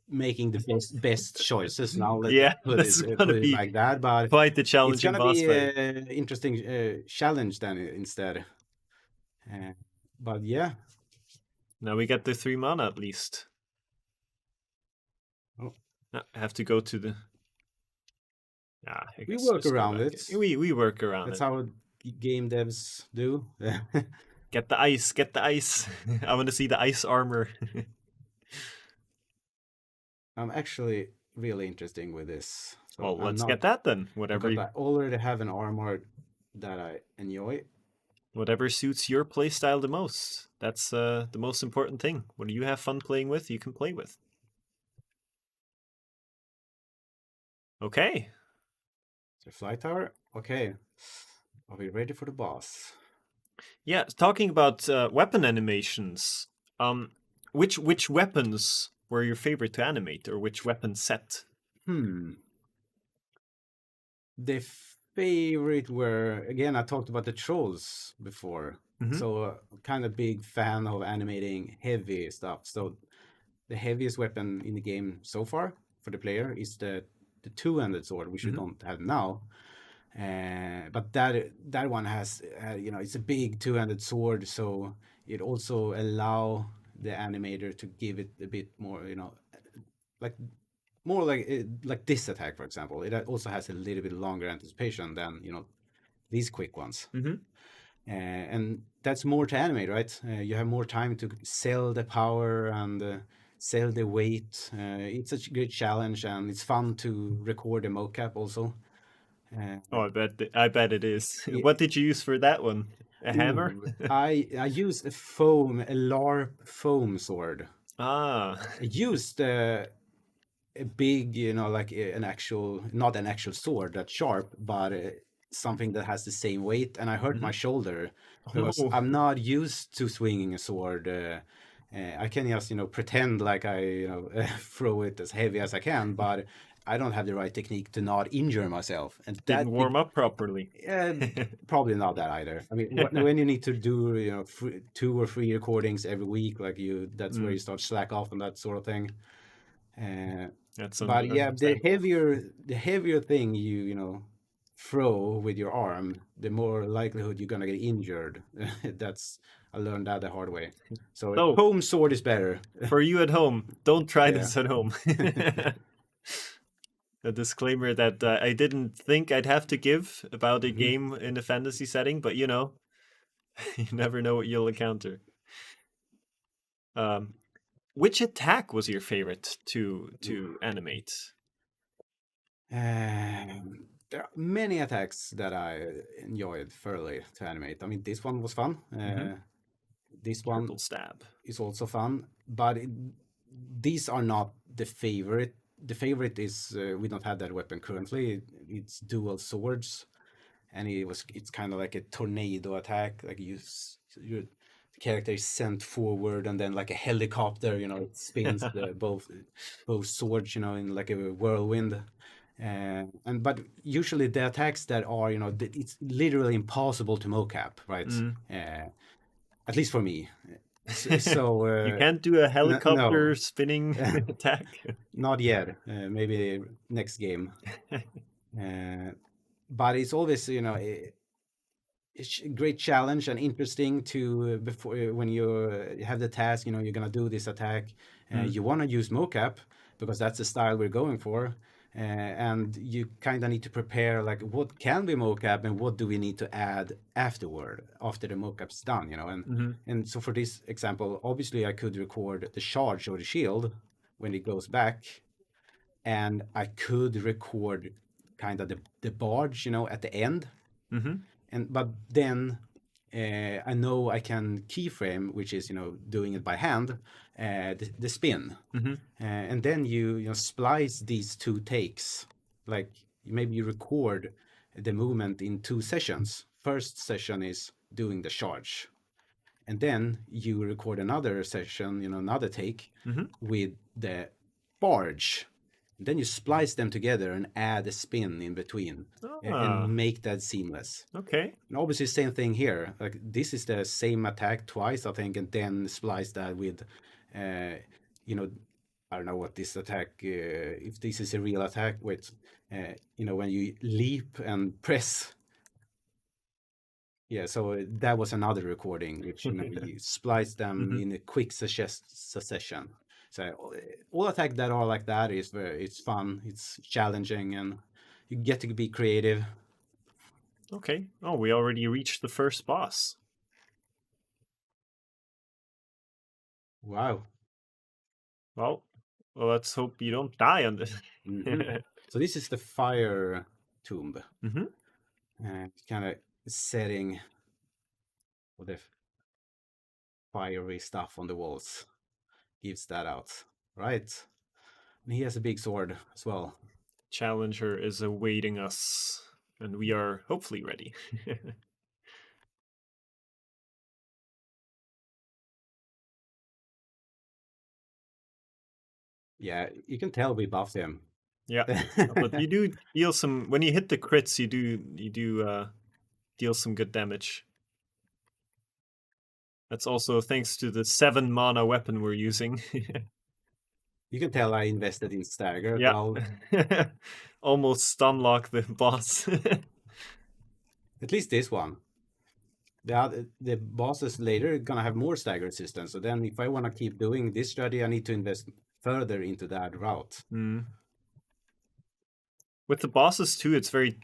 making the best choices now. Let's Yeah, put this is it gonna be like that. But quite the it's challenging gonna boss be fight. an interesting challenge then instead. Uh, but yeah, Now we get the 3 mana at least. oh, I have to go to the. Ah, I we guess work just go around back. it. We work around That's it. how game devs do. Get the ice, get the ice. I want to see the ice armor. I'm actually really interesting with this. So Well, I'm let's not get that then. Whatever because I already have an armor that I enjoy. whatever suits your playstyle the most. That's the most important thing. What do you have fun playing with, you can play with. Okay. So flight tower. Okay. Are we ready for the boss? Yeah, talking about weapon animations. Which weapons were your favorite to animate, or which weapon set? The favorite were again I talked about the trolls before. Mm-hmm. So kind of big fan of animating heavy stuff. So the heaviest weapon in the game so far for the player is the two-handed sword, which we Mm-hmm. don't have now. But that one has it's a big two-handed sword, so it also allow the animator to give it a bit more like more like this attack, for example. It also has a little bit longer anticipation than these quick ones. Mm-hmm. And that's more to animate, right? You have more time to sell the power and sell the weight. It's a great challenge, and it's fun to record a mocap also. Uh, Oh, I bet it is. it, What did you use for that one? A hammer? ooh, I used a LARP foam sword. Ah. I used a big, like an actual, not an actual sword that's sharp, but something that has the same weight. And I hurt my Mm-hmm. shoulder because Oh, I'm not used to swinging a sword. I can just, pretend like I, throw it as heavy as I can, but I don't have the right technique to not injure myself. And didn't warm up properly. probably not that either. I mean, when you need to do, 2 or 3 recordings every week, like that's where you start slack off and that sort of thing. Uh, That's but yeah, understandable. the heavier thing throw with your arm, the more likelihood you're gonna get injured. That's I learned that the hard way. So So, home sword is better. for you at home, don't try Yeah. this at home. A disclaimer that I didn't think I'd have to give about a Mhm. game in a fantasy setting, but you never know what you'll encounter. Um, which attack was your favorite to animate? There are many attacks that I enjoyed thoroughly to animate. I mean, this one was fun. Mm-hmm. This one Triple stab. is also fun, but these are not the favorite. The favorite is we don't have that weapon currently. It's dual swords, and it's kind of like a tornado attack. Like your character is sent forward, and then like a helicopter, it spins both swords, in like a whirlwind. But usually the attacks that are, it's literally impossible to mocap, right? Mm. At least for me. So You can't do a no, helicopter spinning attack. not yet. Maybe next game. Uh, but it's always it's a great challenge and interesting to before when you have the task. You're gonna do this attack. Mm. You want to use mocap because that's the style we're going for. And you kind of need to prepare like what can we mocap and what do we need to add afterward after the mocap's done, and Mm-hmm. and so for this example, obviously I could record the charge or the shield when it goes back, and I could record kind of the barge, at the end. Mm-hmm. But then I know I can keyframe, which is doing it by hand, the spin, Mm-hmm. and then you splice these 2 takes. Like maybe you record the movement in 2 sessions. First session is doing the charge, and then you record another session, another take Mm-hmm. with the barge. Then you splice them together and add a spin in between Ah, and make that seamless. okay. And obviously, same thing here. Like this is the same attack twice, I think, and then splice that with, uh, you know, I don't know what this attack, if this is a real attack with, when you leap and press. Yeah, so that was another recording, which, you splice them in a quick succession. So all attack that are like that it's fun, it's challenging, and you get to be creative. Okay. Oh, we already reached the first boss. Wow. Well, let's hope you don't die on this. So this is the fire tomb. Mm-hmm. Kind of setting for the fiery stuff on the walls gives that out, right? And he has a big sword as well. Challenger is awaiting us, and we are hopefully ready. Yeah, you can tell we buffed him. Yeah, but you do deal some when you hit the crits. You do deal some good damage. That's also thanks to the 7 mana weapon we're using. You can tell I invested in stagger. Yeah, Well, almost stun lock the boss. at least this one. The bosses later are gonna have more stagger resistance. So then, if I want to keep doing this strategy, I need to invest further into that route. With the bosses too, it's very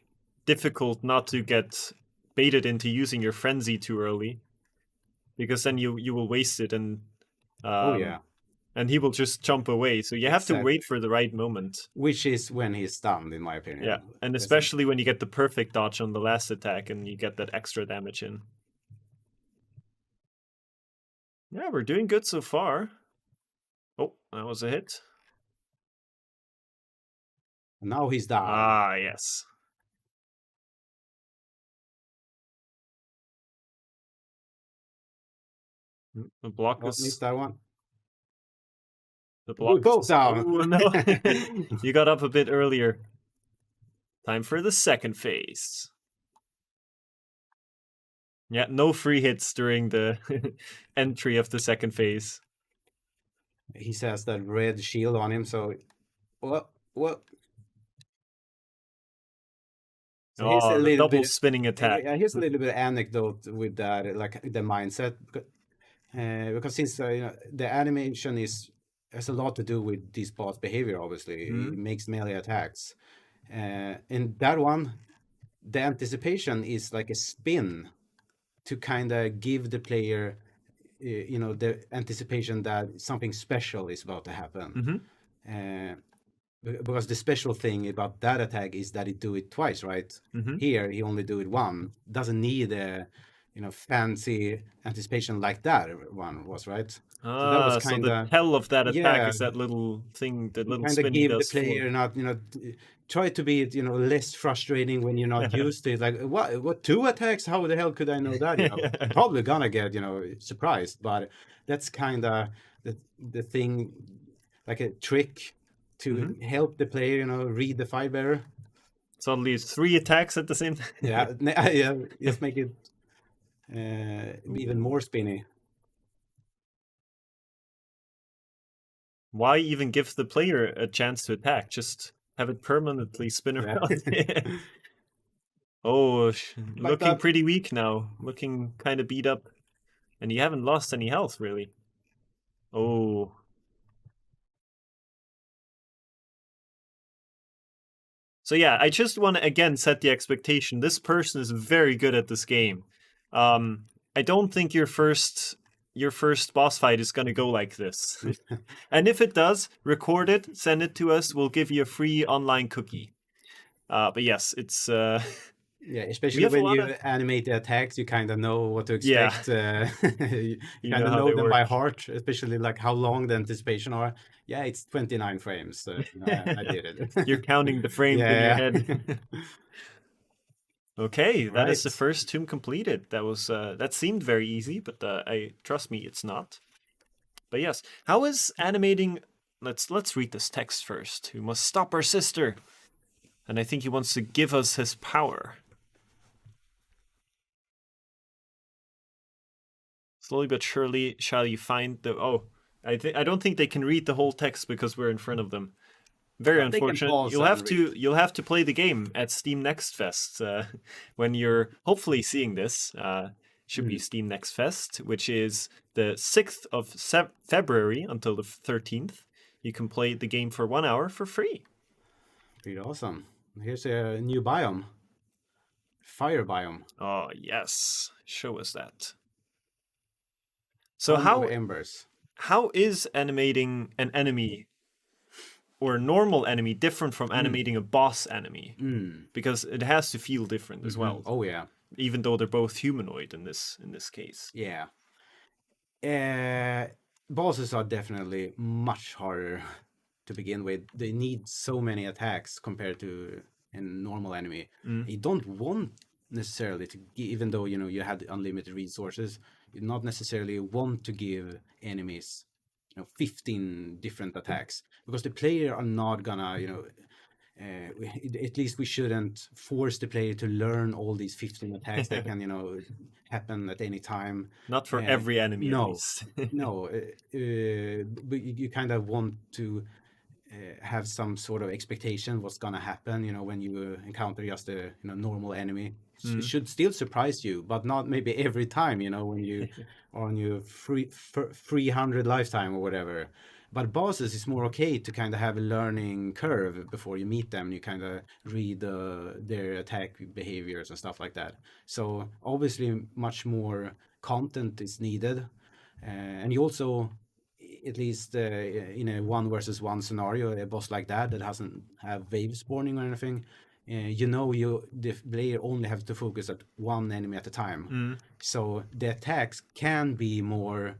difficult not to get baited into using your frenzy too early, because then you will waste it, and Oh yeah, and he will just jump away. So you have to exactly. wait for the right moment. Which is when he's stunned, in my opinion. Yeah, and especially when you get the perfect dodge on the last attack and you get that extra damage in. Yeah, we're doing good so far. Oh, that was a hit. Now he's down. Ah, yes. The block is... Missed that one. The block We both down. Oh, no. You got up a bit earlier. Time for the second phase. Yeah, no free hits during the entry of the second phase. He has that red shield on him, so what? So here's a Oh, the little double bit spinning attack. here's a little bit of anecdote with that, like the mindset, because since the animation has a lot to do with this boss behavior. Obviously, it makes melee attacks. In that one, the anticipation is like a spin to kind of give the player, the anticipation that something special is about to happen. Because the special thing about that attack is that it do it twice, right? Here he only do it one. Doesn't need a fancy anticipation like that one was, right? So that was So kind the of, tell of that attack yeah, is that little thing, the little kind of spin he give the does player for... not try to be less frustrating when you're not used to it. Like, what 2 attacks? How the hell could I know that? You're probably gonna get surprised, but that's kind of the thing, like a trick to help the player read the fight better. Suddenly it's 3 attacks at the same time. Yeah, just make it even more spinny. Why even give the player a chance to attack? Just have it permanently spin around. Oh, looking pretty weak now. Looking kind of beat up. And you haven't lost any health, really. Oh. So yeah, I just want to again set the expectation. This person is very good at this game. I don't think your first boss fight is going to go like this. And if it does, record it, send it to us. We'll give you a free online cookie. But yes, it's... Yeah, especially when you animate the attacks, you kind of know what to expect. Yeah. You kind of know them by heart, especially like how long the anticipation are. Yeah, it's 29 frames. I did it. You're counting the frames in your head. Okay, that is the first tomb completed. That was that seemed very easy, but I trust me, it's not. But yes, how is animating? Let's read this text first. We must stop our sister, and I think he wants to give us his power. Slowly but surely shall you find the... Oh, I don't think they can read the whole text because we're in front of them. Very But they can unfortunate. pause and You'll have to play the game at Steam Next Fest when you're hopefully seeing this. Should be Steam Next Fest, which is the 6th of February until the 13th. You can play the game for 1 hour for free. Pretty awesome. Here's a new biome. Fire biome. Oh yes, show us that. So Home of Embers. how is animating an enemy or a normal enemy different from animating a boss enemy? Because it has to feel different as well. Oh yeah. Even though they're both humanoid in this case. Yeah. Bosses are definitely much harder to begin with. They need so many attacks compared to a normal enemy. You don't want necessarily to even though you had unlimited resources, you not necessarily want to give enemies 15 different attacks, because the player are not gonna at least we shouldn't force the player to learn all these 15 attacks that can happen at any time. Not for every enemy, at No, least. no, but you kind of want to have some sort of expectation what's gonna happen. When you encounter just a normal enemy, it should still surprise you, but not maybe every time. When you are on your 300 lifetime or whatever. But bosses is more okay to kind of have a learning curve before you meet them. You kind of read their attack behaviors and stuff like that. So obviously much more content is needed. And you also, at least in a 1 versus 1 scenario, a boss like that doesn't have wave spawning or anything, the player only have to focus at one enemy at a time. So the attacks can be more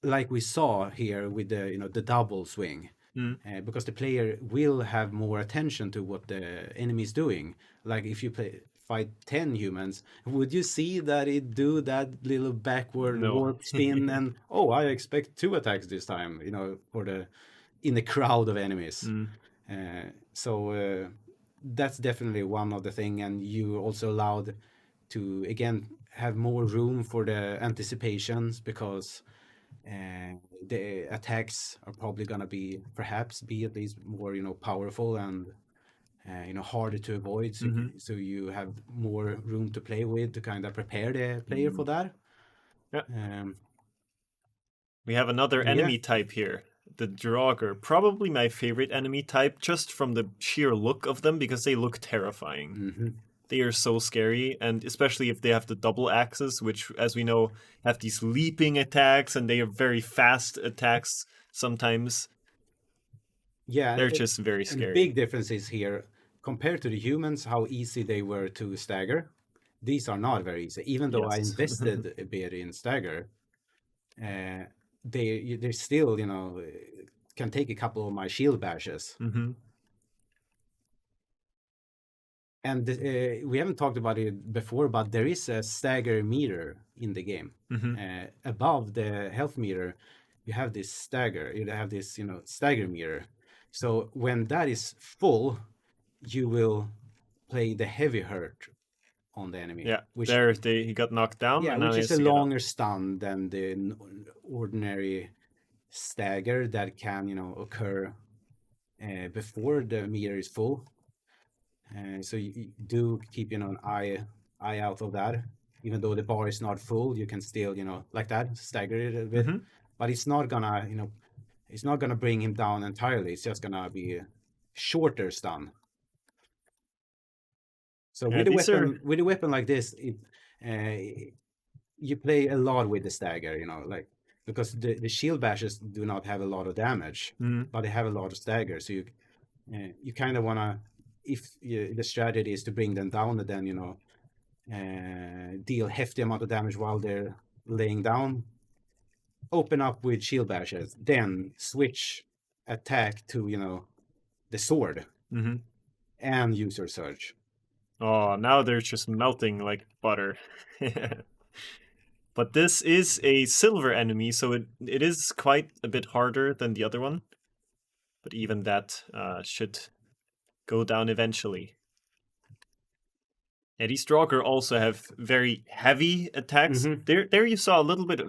like we saw here with the double swing, because the player will have more attention to what the enemy is doing. Like if you fight 10 humans, would you see that it do that little backward No. warp spin and I expect 2 attacks this time, in the crowd of enemies. So that's definitely one of the thing, and you're also allowed to again have more room for the anticipations, because the attacks are probably gonna be at least more powerful and harder to avoid. So you have more room to play with to kind of prepare the player for that. Yeah. We have another enemy type here, the Draugr. Probably my favorite enemy type, just from the sheer look of them, because they look terrifying. They are so scary, and especially if they have the double axes, which, as we know, have these leaping attacks, and they are very fast attacks sometimes. Yeah, they're just very scary. And big differences here compared to the humans, how easy they were to stagger. These are not very easy, even though I invested a bit in stagger. They still can take a couple of my shield bashes. And we haven't talked about it before, but there is a stagger meter in the game. Above the health meter, you have this stagger. You have this, stagger meter. So when that is full, you will play the heavy hurt on the enemy. Yeah, he got knocked down. Yeah, and which is a longer stun than the ordinary stagger that can, occur before the meter is full. So you do keep an eye out of that. Even though the bar is not full, you can still like that stagger it a bit. But it's not gonna bring him down entirely. It's just gonna be a shorter stun. So with a weapon like this, you play a lot with the stagger, because the shield bashes do not have a lot of damage, but they have a lot of stagger. So you kind of wanna, if the strategy is to bring them down, and then deal hefty amount of damage while they're laying down, open up with shield bashes, then switch attack to the sword, and use your surge. Oh, now they're just melting like butter. But this is a silver enemy, so it is quite a bit harder than the other one. But even that should go down eventually. And these Draugr also have very heavy attacks. There you saw a little bit,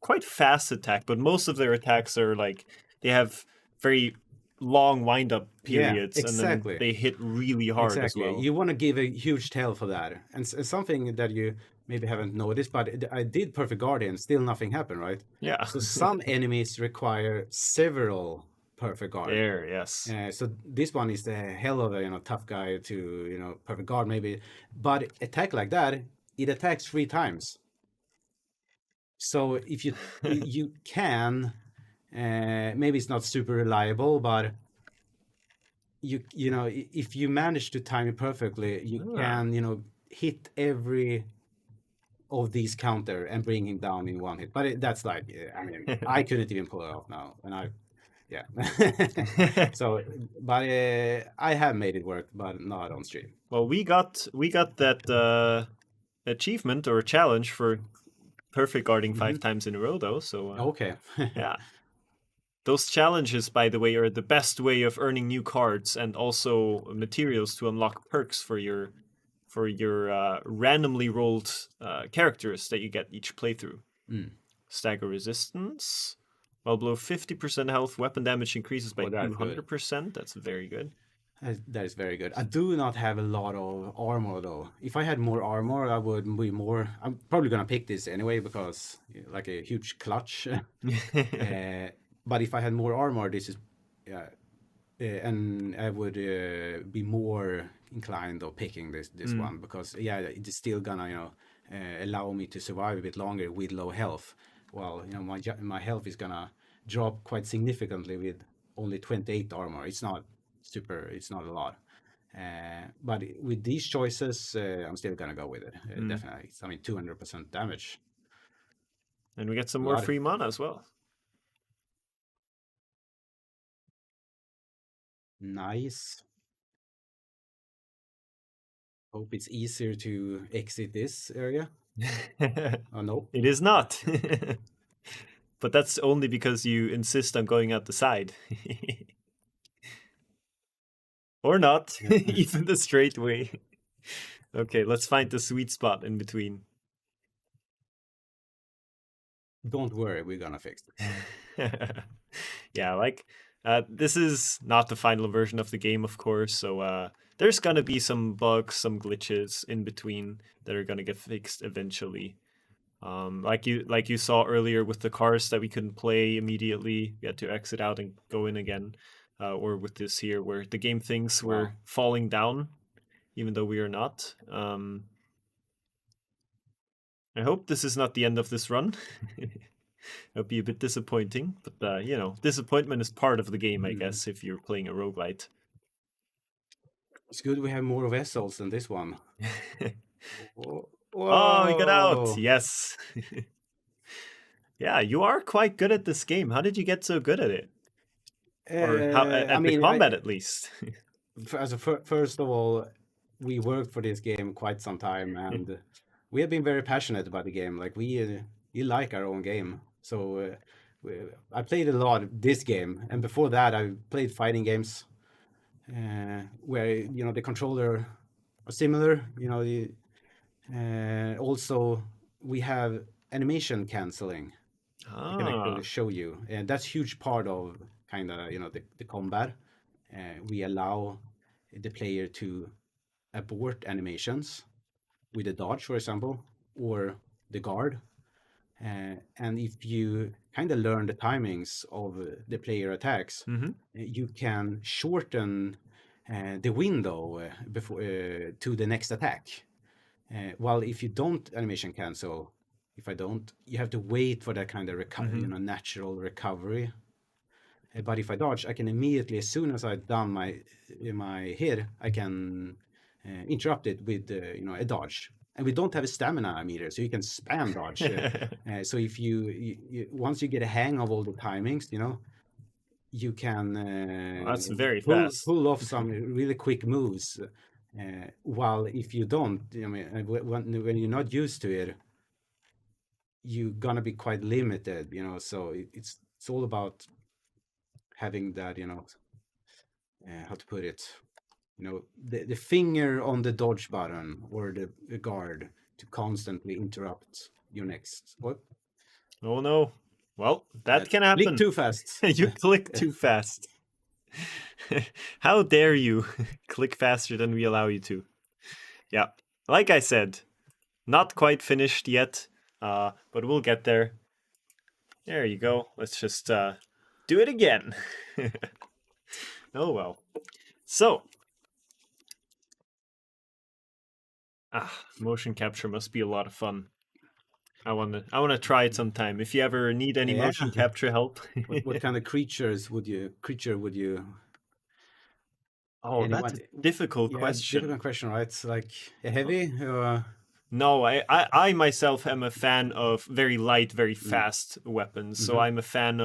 quite fast attack, but most of their attacks are like they have very long wind up Yeah, periods, and then exactly. they hit really hard as Exactly. well. You want to give a huge tail for that. And something that you maybe haven't noticed, but I did Perfect Guardian, still nothing happened, right? Yeah. So some enemies require several Perfect Guard. There, yes. So this one is a hell of a tough guy to Perfect Guard maybe, but attack like that, it attacks 3 times. So if you can, maybe it's not super reliable, but if you manage to time it perfectly, you Ah. can hit every of these counter and bring him down in one hit. But that's like, I mean, I couldn't even pull it off now, and yeah. So, but I have made it work, but not on stream. Well, we got that achievement or challenge for perfect guarding 5 times in a row, though. So Okay. yeah, those challenges, by the way, are the best way of earning new cards and also materials to unlock perks for your randomly rolled characters that you get each playthrough. Stagger resistance. While below 50% health, weapon damage increases by Oh, that's good. 200%. That's very good. That is very good. I do not have a lot of armor though. If I had more armor, I would be more. I'm probably gonna pick this anyway because like a huge clutch. But if I had more armor, this is, and I would be more inclined of picking this one because yeah, it is still gonna allow me to survive a bit longer with low health. Well, my health is gonna drop quite significantly with only 28 armor. It's not super. It's not a lot. But with these choices, I'm still gonna go with it. Definitely. I mean, 200% damage. And we get some more Blood. free mana as well. Nice. Hope it's easier to exit this area. Oh no. It is not. But that's only because you insist on going out the side. Or not, even the straight way. Okay, let's find the sweet spot in between. Don't worry, we're gonna fix this. Yeah, like this is not the final version of the game, of course. So there's gonna be some bugs, some glitches in between that are gonna get fixed eventually. Like you saw earlier with the cars that we couldn't play immediately, we had to exit out and go in again. Or with this here, where the game thinks Wow. we're falling down, even though we are not. I hope this is not the end of this run. It'll be a bit disappointing, but disappointment is part of the game, I guess, if you're playing a roguelite. It's good we have more vessels than this one. Whoa. Oh, we got out! Yes. Yeah, you are quite good at this game. How did you get so good at it? Or how at the combat, at least? First of all, we worked for this game quite some time, and we have been very passionate about the game. Like we like our own game. So I played a lot this game, and before that, I played fighting games where the controller are similar. Also we have animation canceling. I can actually show you, and that's huge part of kind of the combat. We allow the player to abort animations with a dodge, for example, or the guard. And if you kind of learn the timings of the player attacks, you can shorten the window before to the next attack. While if you don't animation cancel, if I don't, you have to wait for that kind of natural recovery. But if I dodge, I can immediately, as soon as I've done my hit, I can interrupt it with a dodge. And we don't have a stamina meter, so you can spam dodge. So if you once you get a hang of all the timings, you can That's very fast. pull off some really quick moves. While if you don't, I mean, when you're not used to it, you're gonna be quite limited. So it's all about having that. How to put it? The finger on the dodge button or the guard to constantly interrupt your next. What? Oh no. Well, Yeah, that can click happen. too fast. You click too fast. How dare you click faster than we allow you to? Yeah, like I said, not quite finished yet, but we'll get there. There you go. Let's just do it again. Oh well. So, motion capture must be a lot of fun. I wanna try it sometime. If you ever need any Yeah. motion capture help. What kind of creature would you Oh, that's anyone? a difficult Yeah, question. difficult question, right? It's like a heavy. No, I myself am a fan of very light, very Mm, fast weapons. So mhm, I'm a fan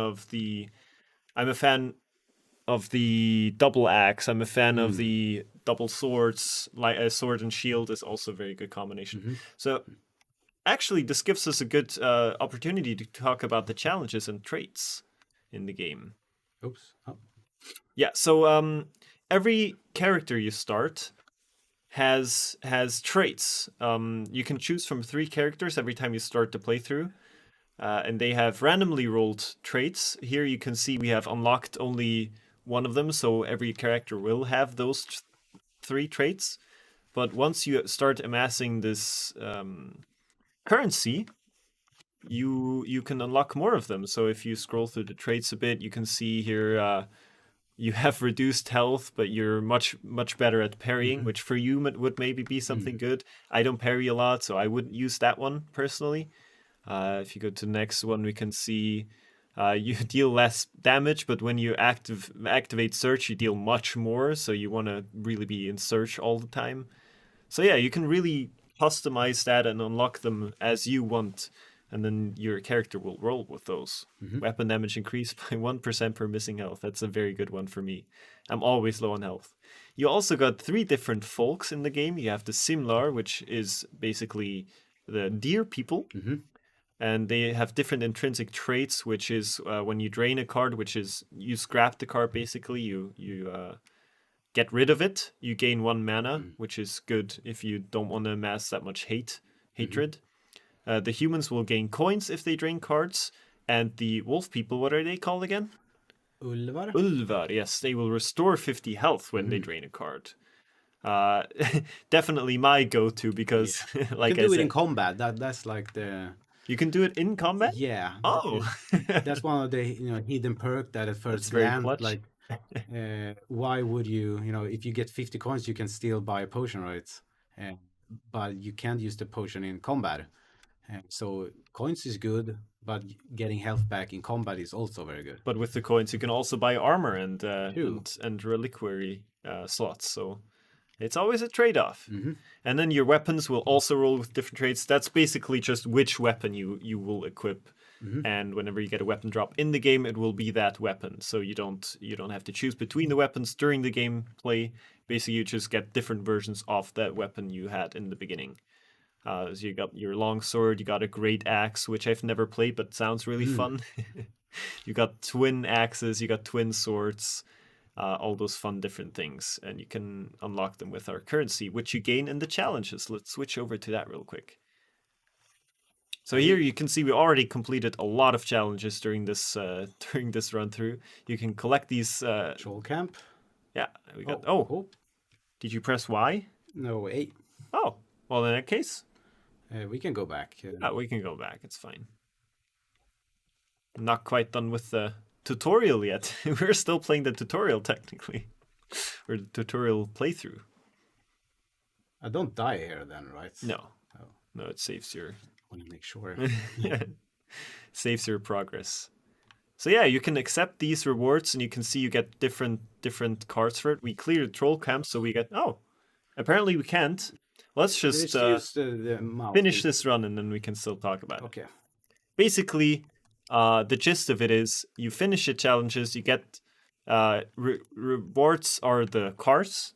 of the double axe. I'm a fan of mm, the double swords. Like a sword and shield is also a very good combination. mhm. So actually, this gives us a good opportunity to talk about the challenges and traits in the game. Oops. Oh. Yeah. So every character you start has traits. You can choose from 3 characters every time you start the playthrough. And they have randomly rolled traits. Here you can see we have unlocked only one of them, so every character will have those 3 traits. But once you start amassing this currency, you can unlock more of them. So if you scroll through the traits a bit, you can see here you have reduced health, but you're much better at parrying, Mhm, which for you would maybe be something mm, good. I don't parry a lot, so I wouldn't use that one personally. If you go to the next one, we can see you deal less damage, but when you activate search, you deal much more. So you want to really be in search all the time. So yeah, you can really customize that and unlock them as you want, and then your character will roll with those. mhm. Weapon damage increased by 1% per missing health. That's a very good one for me. I'm always low on health. You also got 3 different folks in the game. You have the Simlar, which is basically the deer people, Mhm. and they have different intrinsic traits, which is when you drain a card, which is you scrap the card basically, you get rid of it, you gain 1 mana, Mm, which is good if you don't want to amass that much mhm. hatred. The humans will gain coins if they drain cards, and the wolf people, what are they called again? Ulvar. Ulvar, yes, they will restore 50 health when they Mhm. drain a card. Uh, Definitely my go-to Yeah, because, you can like I do it in said, combat. That's like you can do it in combat. yeah. Oh, That's one of the hidden perk that at that's first very glance, clutch. like, why would if you get 50 coins, you can still buy a potion, right? Uh, but you can't use the potion in combat. So coins is good, but getting health back in combat is also very good. But with the coins, you can also buy armor and True. reliquary slots. So it's always a trade-off. Hmm. And then your weapons will also roll with different traits. That's basically just which weapon you will equip. Hmm. And whenever you get a weapon drop in the game, it will be that weapon. So you don't have to choose between the weapons during the gameplay. Basically, you just get different versions of that weapon you had in the beginning. So you got your long sword, you got a great axe, which I've never played, but sounds really Mm. fun. You got twin axes, you got twin swords, all those fun different things, and you can unlock them with our currency, which you gain in the challenges. Let's switch over to that real quick. So here you can see we already completed a lot of challenges during this during this run through. You can collect these. Troll camp. Yeah, we got. Oh, Oh, cool. did you press Y? No, 8. Oh, well in that case, We can go back. we can go back. It's fine. I'm not quite done with the tutorial yet. We're still playing the tutorial technically, or the tutorial playthrough. I don't die here then, right? No, Oh, no, it saves your want to make sure. saves your progress. So yeah, you can accept these rewards, and you can see you get different cards for it. We cleared troll camp, so we get. Oh, apparently we can't. Let's just Let's use the mouse. finish this run, and then we can still talk about it. Okay. Basically, the gist of it is you finish the challenges, you get rewards are the cards,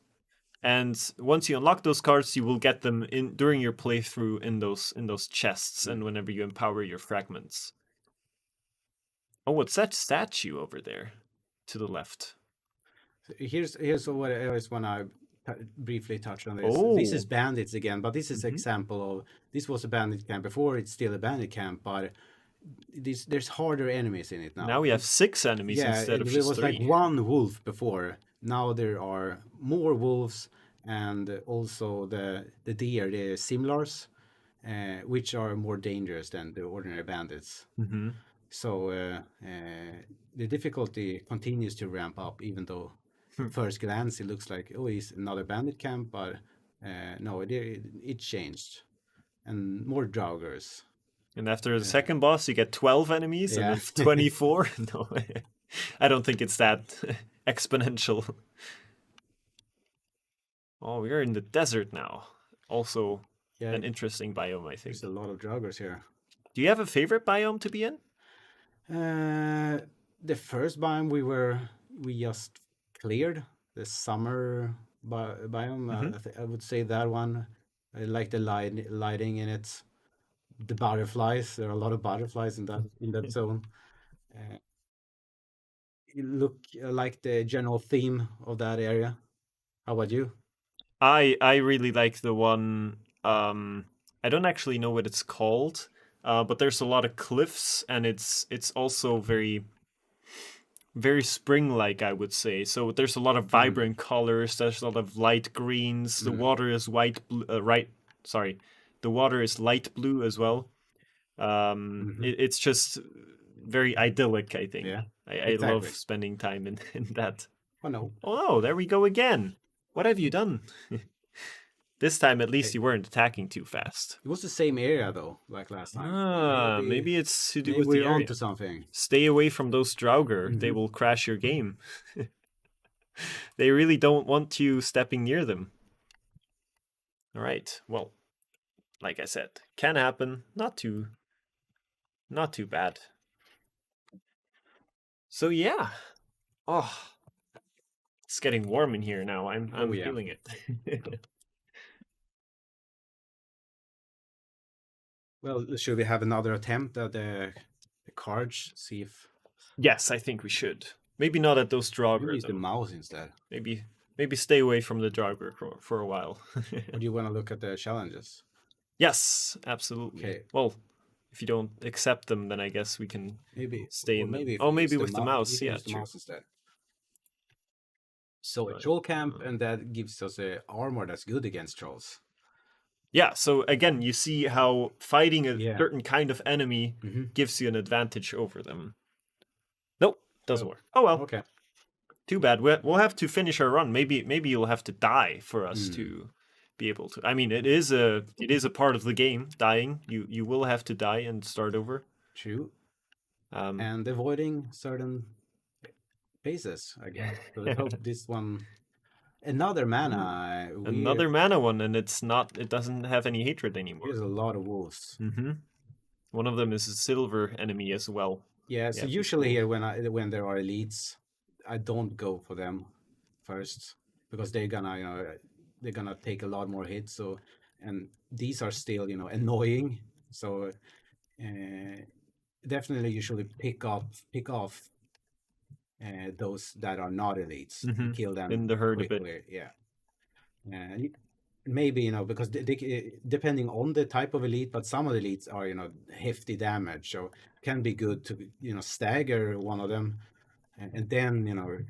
and once you unlock those cards, you will get them in during your playthrough in those chests, and whenever you empower your fragments. Oh, what's that statue over there to the left? So here's what I always want to briefly touch on this. This is Oh, bandits again, but this is hmm example of this was a bandit camp before. It's still a bandit camp, but there's harder enemies in it now. Now we have 6 enemies Yeah, instead of there just was like 3. one wolf before. Now there are more wolves, and also the deer, the similars, which are more dangerous than the ordinary bandits. Mm-hmm. So the difficulty continues to ramp up, even though at first glance it looks like, oh, it's another bandit camp, but no, it changed, and more draugrs. And after the second boss, you get 12 enemies, and Yeah. it's 24. No, I don't think it's that exponential. Oh, we're in the desert now. Also, Yeah, an interesting biome, I think. there's a lot of draugrs here. Do you have a favorite biome to be in? The first biome we just cleared, the summer biome. I would say that one. I like the lighting in it. The butterflies. There are a lot of butterflies in that zone. You look like the general theme of that area. How about you? I really like the one. I don't actually know what it's called, but there's a lot of cliffs, and it's also very spring-like, I would say. So there's a lot of vibrant colors. There's a lot of light greens. The water is the water is light blue as well. It's just very idyllic, I think. Yeah, I love exactly. spending time in that. Oh no, Oh no, there we go again. What have you done? This time, at least, you weren't attacking too fast. it was the same area though, like last time. Ah, maybe it's to do maybe with the we're area. onto something. Stay away from those Draugr. They will crash your game. They really don't want you stepping near them. All right. Well, like I said, can happen. Not too bad. So yeah. Oh, it's getting warm in here now. I'm yeah. feeling it. Well, should we have another attempt at the cards? See if Yes, I think we should. Maybe not at those maybe Draugr use the though. mouse instead. Maybe stay away from the Draugr for a while. Or do you want to look at the challenges? Yes, absolutely. Okay. Well, if you don't accept them, then I guess we can Maybe stay in maybe them. if we Maybe use with the mouse. we can Yeah, use the true. mouse instead. So a Right. troll camp, and that gives us a armor that's good against trolls. Yeah, so again, you see how fighting a Yeah. certain kind of enemy Mhm. gives you an advantage over them. Nope, doesn't Oh. work. Oh well, Okay. too bad. We'll have to finish our run. Maybe you'll have to die for us to be able to. I mean, it is a part of the game. Dying, you will have to die and start over. True. Um, And avoiding certain phases, I guess. So let's hope this one. Another mana. Another mana one, and it doesn't have any hatred anymore. Here's a lot of wolves. One of them is a silver enemy as well. Yeah, so usually here when there are elites, I don't go for them first because they're gonna take a lot more hits. So, and these are still annoying. So definitely usually pick off those that are not elites and kill them in the herd quickly. a bit. Yeah, and maybe because depending on the type of elite, but some of the elites are hefty damage, so it can be good to stagger one of them and then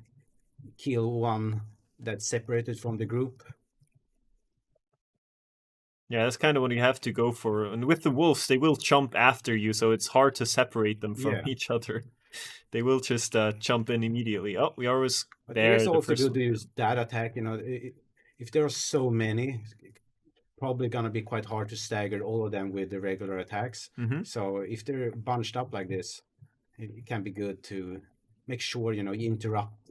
kill one that's separated from the group. Yeah, that's kind of what you have to go for. And with the wolves, they will jump after you, so it's hard to separate them from each other. They will just jump in immediately. Oh, we always But there. it's also good to use that attack. If there are so many, probably gonna be quite hard to stagger all of them with the regular attacks. So if they're bunched up like this, it can be good to make sure you interrupt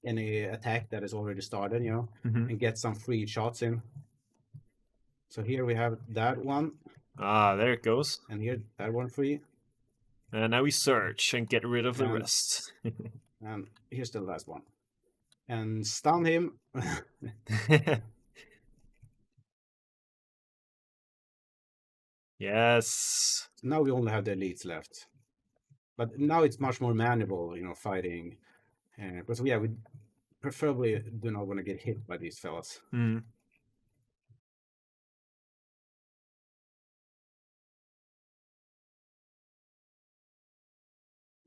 any attack that is already started, and get some free shots in. So here we have that one. Ah, there it goes. And here that one free. And now we search and get rid of the rest. And here's the last one. And stun him. Yes. So now we only have the elites left. But now it's much more manageable, fighting. But yeah, we preferably do not want to get hit by these fellas.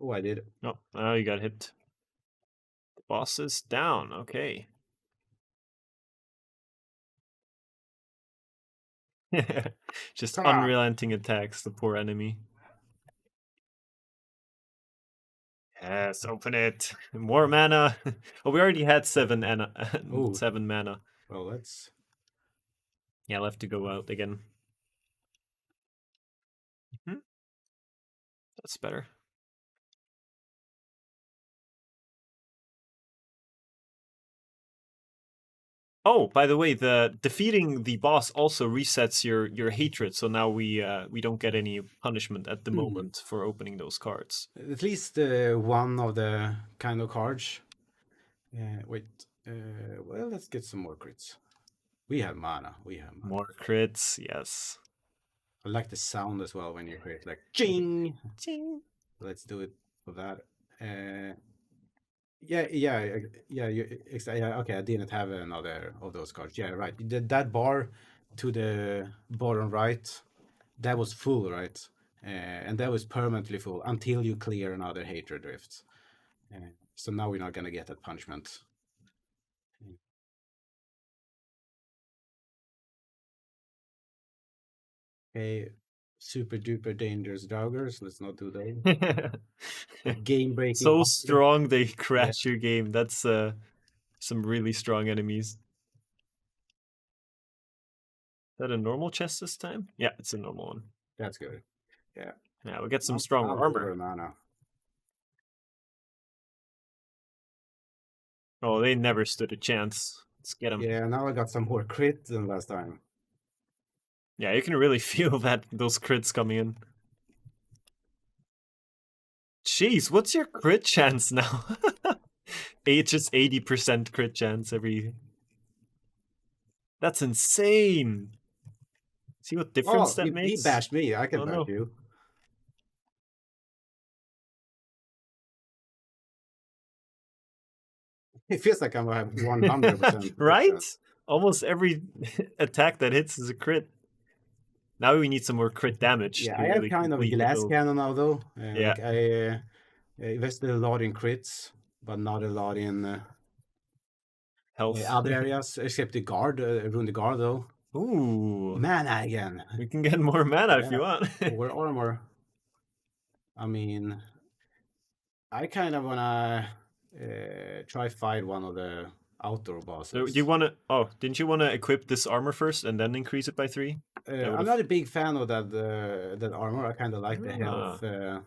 Oh, I did. Oh, now you got hit. The boss is down. Okay. Just Come on. unrelenting attacks, the poor enemy. Yes, open it. More mana. Oh, we already had 7 Oh, 7 mana. well, let's. Yeah, I'll have to go out again. That's better. Oh, by the way, the defeating the boss also resets your hatred. So now we don't get any punishment at the moment for opening those cards. At least one of the kind of cards. Wait. Well, let's get some more crits. We have mana. We have mana. More crits, yes. I like the sound as well when you crit, like ching. Ching. Let's do it for that. Yeah. Okay, I didn't have another of those cards. Yeah, right. That bar to the bottom right, that was full, right? And that was permanently full until you clear another hatred drift. So now we're not gonna get that punishment. Okay, super duper dangerous Draugrs. Let's not do that. Game breaking. So strong they Yeah. crash your game. That's some really strong enemies. Is that a normal chest this time? Yeah, it's a normal one. That's good. Yeah. Yeah, we'll get some I'm stronger armor. over mana. Oh, they never stood a chance. Let's get them. Yeah, now I got some more crit than last time. Yeah, you can really feel that those crits coming in. Jeez, what's your crit chance now? It's just 80% crit chance every. That's insane. See what difference that he makes? bashed me. I can Oh bash no. you. It feels like I'm at 100%. Right? Almost every attack that hits is a crit. Now we need some more crit damage Yeah, to I have really kind of complete the glass build. cannon now though. Yeah. Like I invested a lot in crits, but not a lot in Health. other areas, except the guard, ruin the guard though. Ooh. Mana again. We can get more mana if Yeah. you want. Or armor. I mean, I kind of wanna try fight one of the outdoor So bosses. do you want to? Oh, didn't you want to equip this armor first and then increase it by 3? I'm not a big fan of that armor. I kind of like the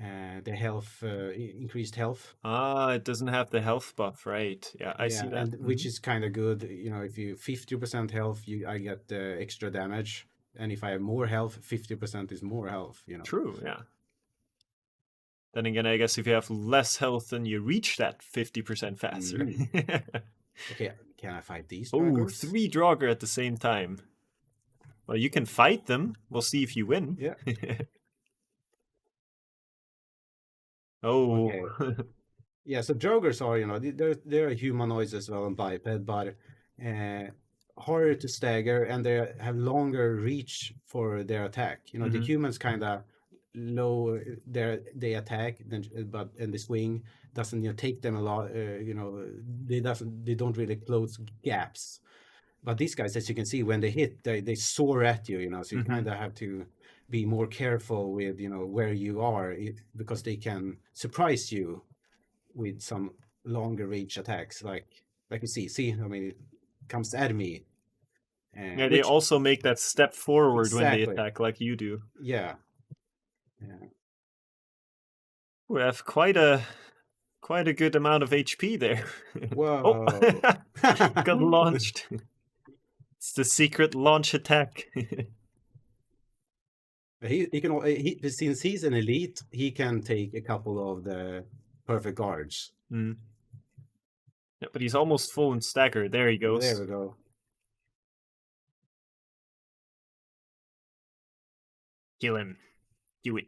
Ah. health, increased health. Ah, it doesn't have the health buff, right? Yeah, I see that. And which is kind of good. You know, if you 50% health, I get extra damage, and if I have more health, 50% is more health. You know. True. Yeah. Then again, I guess if you have less health, then you reach that 50% faster. Okay, can I fight these? Oh, Draugrs? 3 Draugr at the same time. Well, you can fight them. We'll see if you win. Yeah. Oh. Okay. Yeah, so Draugrs are, you know, they're humanoids as well and biped, but harder to stagger, and they have longer reach for their attack. You know, the humans kind of low they attack, but and the swing doesn't take them a lot. You know, they don't really close gaps. But these guys, as you can see, when they hit, they soar at you. You know, so you kind of have to be more careful with where you are because they can surprise you with some longer range attacks, like you see. I mean, it comes at me. Yeah, they also make that step forward when they attack, like you do. Yeah. We have quite a good amount of HP there. Whoa! Oh, got launched. It's the secret launch attack. He can since he's an elite, he can take a couple of the perfect guards. Yeah, but he's almost full and staggered. There he goes. There we go. Kill him. Do it.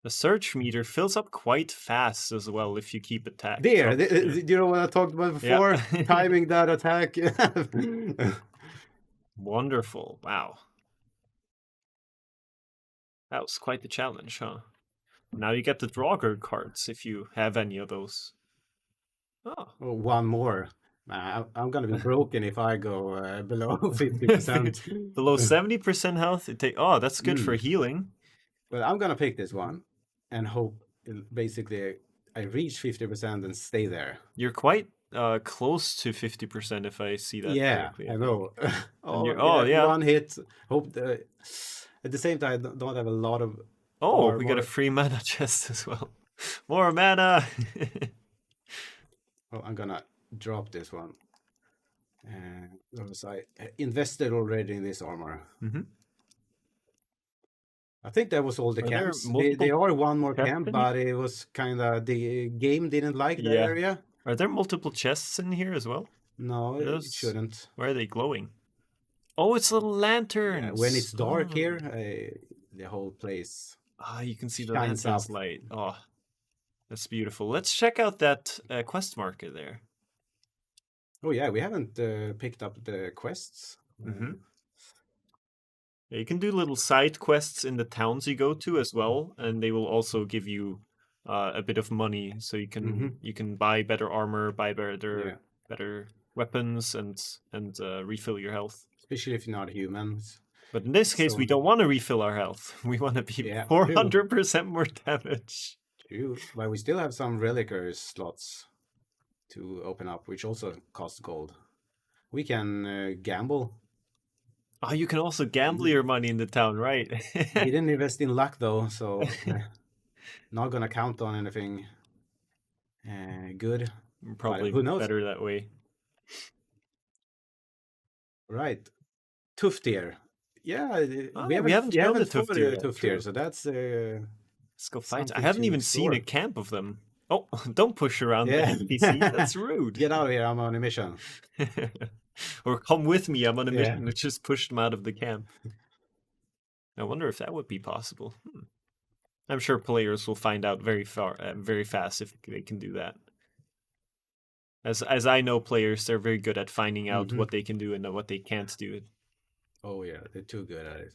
The search meter fills up quite fast as well if you keep attack. Do you know what I talked about before? Yeah. Timing that attack. Wonderful. Wow. That was quite the challenge, huh? Now you get the Draugr cards if you have any of those. Oh. Oh, one more. I'm gonna be broken if I go below 50%. Below 70% health, oh, that's good for Mm. healing. But I'm gonna pick this one and hope basically I reach 50% and stay there. You're quite close to 50% if I see that Yeah, correctly, I I think. know. And Oh, you're, oh, yeah, yeah. one hit. Hope at the same time, I don't have a lot of Oh, we got a armor. free mana chest as well. More mana! Oh, I'm gonna drop this one. Because I invested already in this armor. Mm-hmm. I think that was all the Are there camps. multiple There are one more chests camp, in here? but it was kind of the game didn't like that Yeah. area. Are there multiple chests in here as well? No, Are it those... shouldn't. Why are they glowing? Oh, it's little Yeah, when lanterns! it's dark Oh. here, the whole place Ah, you can see the shines up. lanterns light. Oh, that's beautiful. Let's check out that quest marker there. Oh yeah, we haven't picked up the quests. Mm-hmm. Yeah, you can do little side quests in the towns you go to as well, and they will also give you a bit of money, so you can buy better armor, buy better weapons, and refill your health. Especially if you're not humans. But in this case, So we don't want to refill our health. We want to be yeah, 400% more damage. true. But we still have some reliquary slots to open up, which also cost gold. We can gamble. Oh, you can also gamble your money in the town, right? Didn't invest in luck though, so not gonna count on anything good. Probably But who knows? better that way. Right, Tuftir. Yeah, We haven't shown the fought Tuftir yet. Tuftir, True. so that's Let's go fight. I something haven't to even seen a explore. camp of them. Oh, don't push around the Yeah. NPC. That's rude. Get out of here! I'm on a mission. Or come with me. I'm on a Yeah. mission. Let's just push them out of the camp. I wonder if that would be possible. I'm sure players will find out very fast if they can do that. As I know players, they're very good at finding out what they can do and what they can't do. Oh yeah, they're too good at it.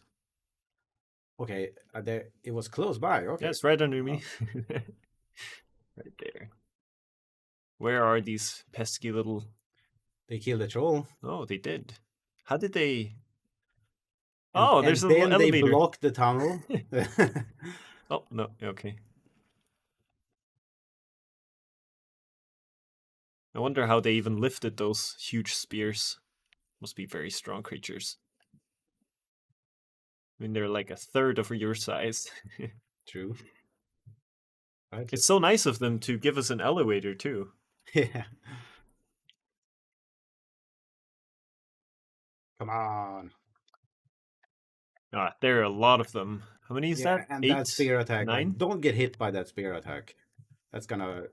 Okay, it was close by. Okay. Yes, right under me. Right there. Where are these pesky little... They killed the troll. Oh, they did. How did they... And, oh, there's a little then they elevator. blocked the tunnel. Oh, no, okay. I wonder how they even lifted those huge spears. Must be very strong creatures. I mean, they're like a third of your size. True. Right. It's so nice of them to give us an elevator, too. Yeah. Come on. Ah, there are a lot of them. How many is that? And 8? that spear attack. 9? Like, don't get hit by that spear attack. That's gonna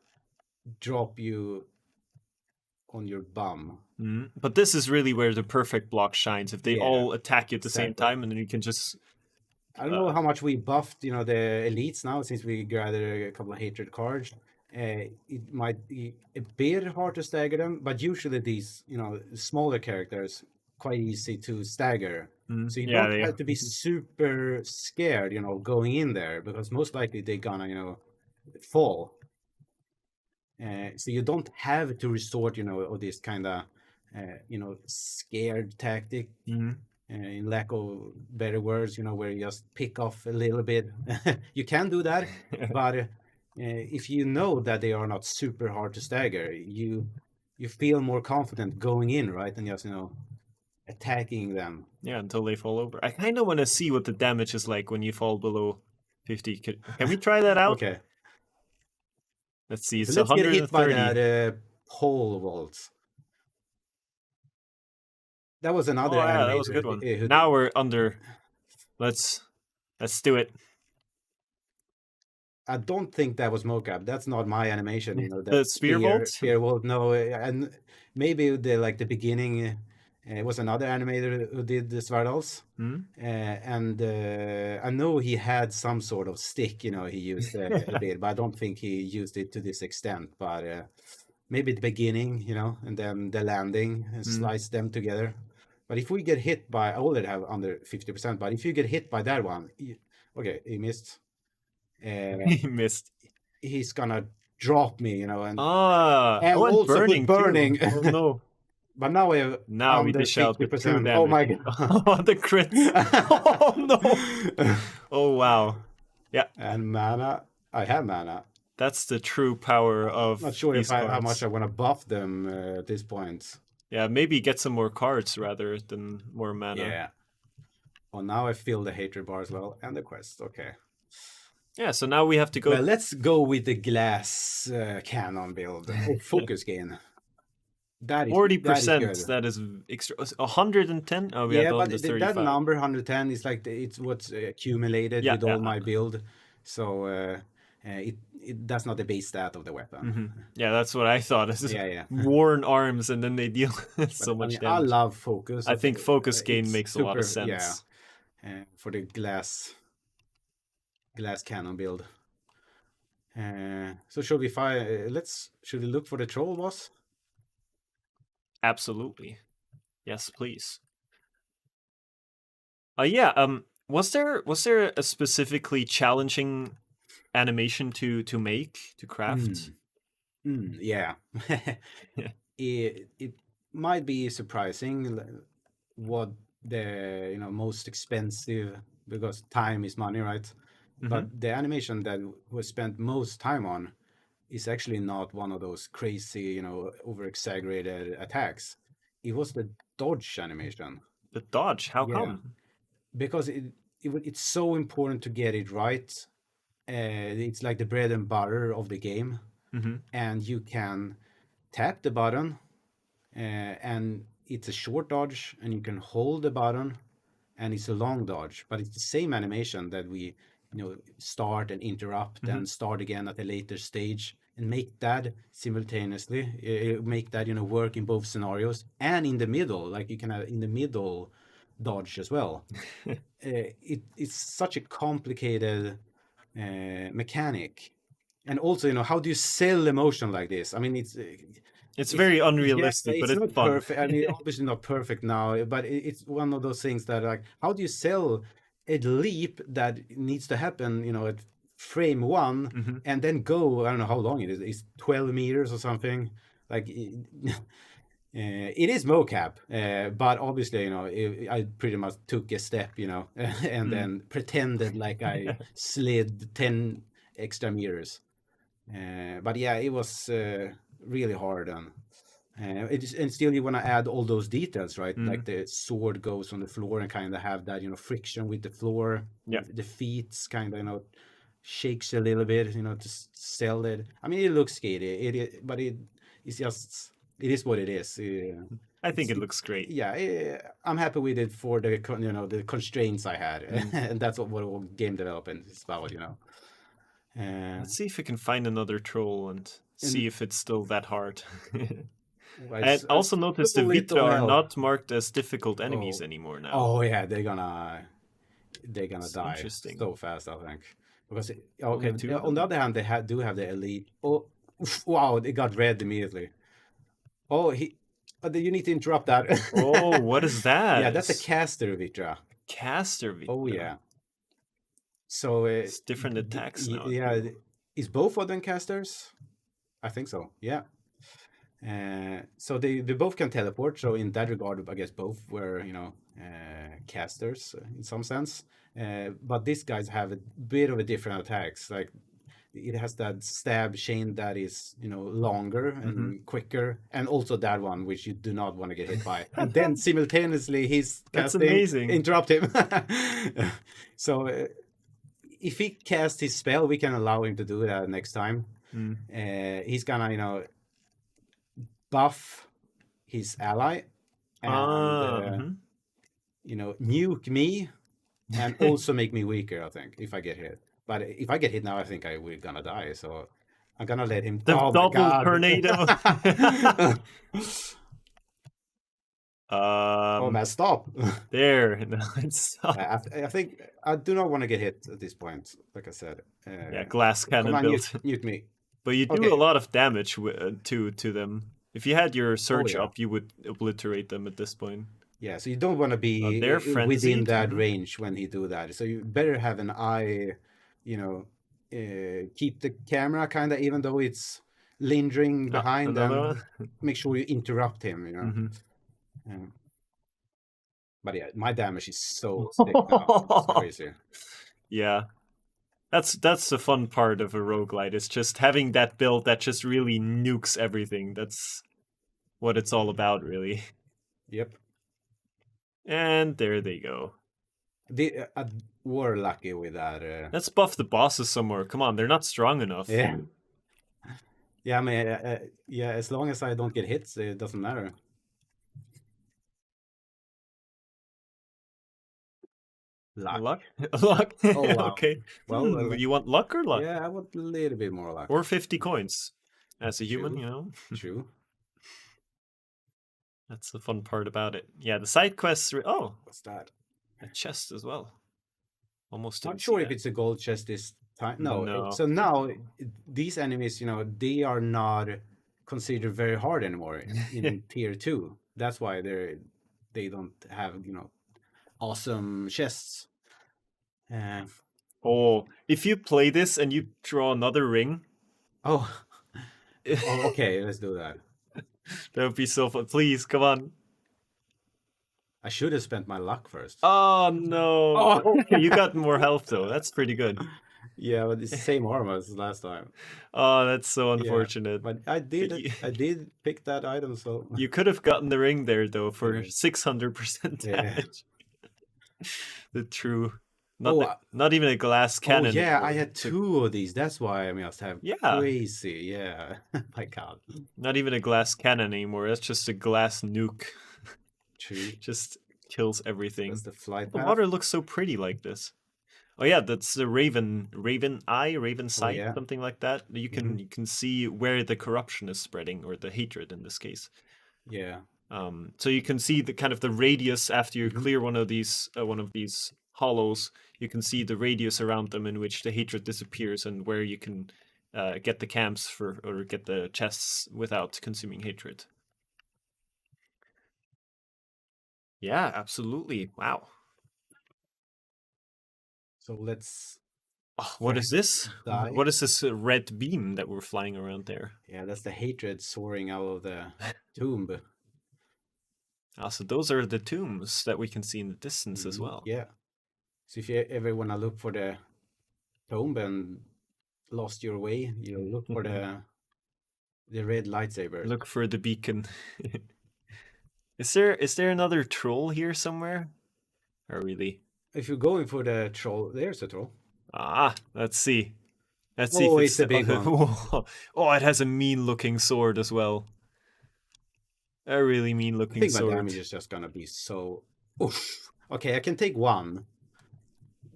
drop you on your bum. But this is really where the perfect block shines. If they all attack you at the same exactly. time, and then you can just... I don't know how much we buffed, the elites now since we gathered a couple of hatred cards. It might be a bit hard to stagger them, but usually these, smaller characters quite easy to stagger. So you don't have to be super scared, going in there because most likely they're gonna, fall. So you don't have to resort, of this kind of, scared tactic. In lack of better words, where you just pick off a little bit. You can do that, but if you know that they are not super hard to stagger, you feel more confident going in, right? And just, attacking them. Yeah, until they fall over. I kind of want to see what the damage is like when you fall below 50. Can we try that out? Okay. Let's see. So it's let's 130. get hit by that pole vault. That was another animator. Yeah, that was a good one. Now we're under. Let's do it. I don't think that was mocap. That's not my animation. The spear vault. Spear vault. No, and maybe the beginning. It was another animator who did the Svardals. And I know he had some sort of stick. He used a bit, but I don't think he used it to this extent. But maybe the beginning, and then the landing and slice them together. But if we get hit by, I already have under 50%, but if you get hit by that one, okay, he missed. He missed. he's gonna drop me, and Oh, and also put burning too. burning. Oh no. But now we have Now we under dish out with 2 50%. Oh my damage. god. Oh, the crits. Oh no. Oh wow. Yeah, And mana, I have mana. that's the true power Not of sure these how much cards. I want to buff them at this point. Yeah, maybe get some more cards rather than more mana. Yeah. Oh, now I feel the hatred bar as well and the quest. Okay. Yeah, so now we have to go. Well, let's go with the glass cannon build. Focus gain. That is 40%. good. That is extra. 110. Oh, we Yeah, had on but the that 35. number 110 is like it's what's accumulated Yeah, with all yeah. my build. So that's not the base stat of the weapon. Yeah, that's what I thought. Is Yeah. worn arms, and then they deal so I much mean, I damage. love focus. I think focus gain It's makes a lot of super, sense. Yeah, for the glass cannon build. So should we should we look for the troll boss? Absolutely. Yes, please. Yeah. Was there a specifically challenging animation to craft? Yeah. Yeah. It might be surprising what the most expensive, because time is money, right? But the animation that was spent most time on is actually not one of those crazy, over exaggerated attacks. It was the dodge animation. The dodge. How Yeah. come? Because it's so important to get it right. It's like the bread and butter of the game, and you can tap the button, and it's a short dodge, and you can hold the button, and it's a long dodge. But it's the same animation that we, start and interrupt and start again at a later stage, and make that simultaneously, make that work in both scenarios and in the middle. Like you can have in the middle dodge as well. It's such a complicated mechanic, and also how do you sell emotion like this? I mean, It's very unrealistic, yeah, but it's it's not fun. perfect. I mean, obviously not perfect now, but it's one of those things that, like, how do you sell a leap that needs to happen, at frame one, and then go, I don't know how long it is. It's 12 meters or something. Like, it is mocap, but obviously, I pretty much took a step, and then pretended like I slid 10 extra meters. But yeah, it was really hard, and still you want to add all those details, right? Like the sword goes on the floor and kind of have that friction with the floor. Yeah. The feet kind of shakes a little bit, to sell it. I mean, it looks scary, but it's just, it is what it is. I think it looks great. Yeah, I'm happy with it for the the constraints I had, and that's what all game development is about. Let's see if we can find another troll and see if it's still that hard. I also noticed the Vitra are not marked as difficult enemies anymore now. Oh yeah, they're gonna die interesting. so fast, I think. Because on the other hand, they do have the elite. Oh, wow, they got red immediately. Oh, you need to interrupt that. Oh, what is that? Yeah, that's a caster Vitra. Caster Vitra. Oh yeah. So it's different attacks now. Yeah, is both of them casters? I think so. Yeah. So they both can teleport. So in that regard, I guess both were casters in some sense. But these guys have a bit of a different attacks. Like it has that stab chain that is longer and quicker, and also that one which you do not want to get hit by. And then simultaneously he's casting. That's amazing. Interrupt him. So if he casts his spell, we can allow him to do that next time. He's gonna buff his ally and nuke me and also make me weaker, I think, if I get hit. But if I get hit now, I think we're gonna die. So I'm gonna let him. The double tornado. Oh man, stop! There, no, it's I think I do not want to get hit at this point. Like I said. Yeah, glass cannon come on, built. Mute me. But you do a lot of damage to them. If you had your surge up, you would obliterate them at this point. Yeah, so you don't want to be within that range when he do that. So you better have an eye, keep the camera kind of, even though it's lingering behind, another and one. make sure you interrupt him, you know. Mhm. But yeah, my damage is so sick now. It's crazy. Yeah. That's the fun part of a roguelite. It's just having that build that just really nukes everything. That's what it's all about, really. Yep. And there they go. We're lucky with that. Let's buff the bosses some more. Come on, they're not strong enough. Yeah. Yeah, I mean, yeah, as long as I don't get hits, it doesn't matter. Luck. Luck? Luck? Oh, wow. Okay. Well, You want luck or luck? yeah, I want a little bit more luck. Or 50 coins. As a human, True. you know? True. That's the fun part about it. Yeah, the side quests. Oh, What's that? a chest as well. Almost Not didn't sure see if that. it's a gold chest this time. No. No. So now these enemies, you know, they are not considered very hard anymore in tier 2. That's why they don't have, you know, awesome chests. Oh, if you play this and you draw another ring, Oh, okay, let's do that. that would be so fun. Please, come on. I should have spent my luck first. Oh no. Oh. Okay, you got more health though. That's pretty good. Yeah, but it's the same armor as last time. Oh, that's so Yeah, unfortunate. but I did pick that item, so You could have gotten the ring there though for Yeah. 600% Yeah. damage. The true. Oh, Not even a glass oh cannon. yeah, I anymore. had 2 of these. That's why I must have Yeah. crazy. Yeah, my God. Not even a glass cannon anymore. That's just a glass nuke. True. Just kills everything. That's the flight The path. water looks so pretty like this. Oh yeah, that's the raven eye, raven sight, yeah. something like that. You can see where the corruption is spreading, or the hatred in this case. Yeah. So you can see the kind of the radius after you Mhm. clear one of these hollows. You can see the radius around them in which the hatred disappears, and where you can get the camps for, or get the chests without consuming hatred. Yeah, absolutely. Wow. So let's. Oh, what is this? Die. What is this red beam that we're flying around there? Yeah, that's the hatred soaring out of the tomb. Ah, so those are the tombs that we can see in the distance as well. Yeah. So if you ever want to look for the tomb and lost your way, you look for the red lightsaber. Look for the beacon. Is there another troll here somewhere? Or really? If you're going for the troll, there's a troll. Ah, let's see. Let's see Oh, if it's a big one. Oh, it has a mean-looking sword as well. A really I mean-looking think my sword. damage is just gonna be so. Oof. Okay, I can take 1,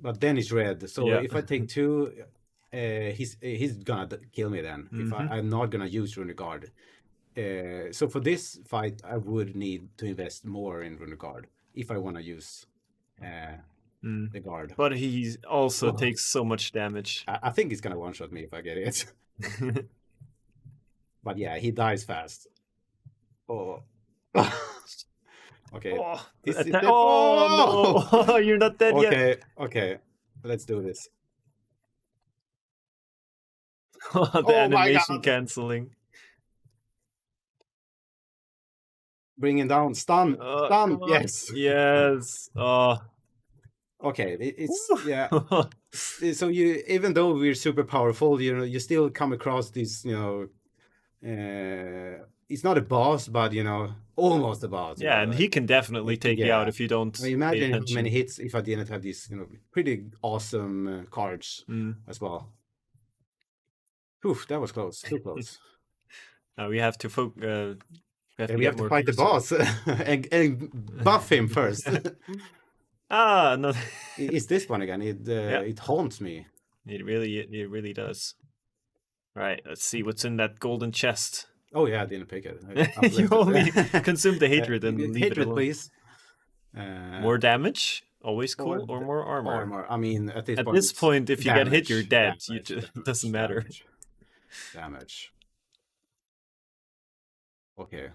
but then it's red. So Yeah. if I take 2, he's gonna kill me then. If I'm not gonna use Rune Guard. So for this fight, I would need to invest more in Rune Guard if I want to use the guard. But he also Oh. takes so much damage. I think he's gonna one-shot me if I get it. But yeah, he dies fast. Oh. Okay. Oh, Is it attack- dead? oh no! You're not dead yet. Okay, okay. Let's do this. The Oh my animation God. canceling. Bringing down stun. Stun. Come on. Yes. Yes. Oh. Okay. It's yeah. So you, even though we're super powerful, you know, you still come across this, you know, it's not a boss, but you know, almost a boss. you Yeah, know, and like- he can definitely take you out yeah. if you don't I mean, pay imagine how attention. many hits if I didn't have these, you know, pretty awesome cards Mm. as well. Oof, that was close. Too close. We have to We have to fight the boss and buff him first. Ah, no. It's this one again. It haunts me. It really does. Right, let's see what's in that golden chest. Oh yeah, I didn't pick it. You only consume the hatred and leave it hatred, alone. please. More damage, always cool, or more armor. Armor. I mean, at At point, this it's point, if you get hit, you're dead. Damage, It doesn't matter. Damage. Okay.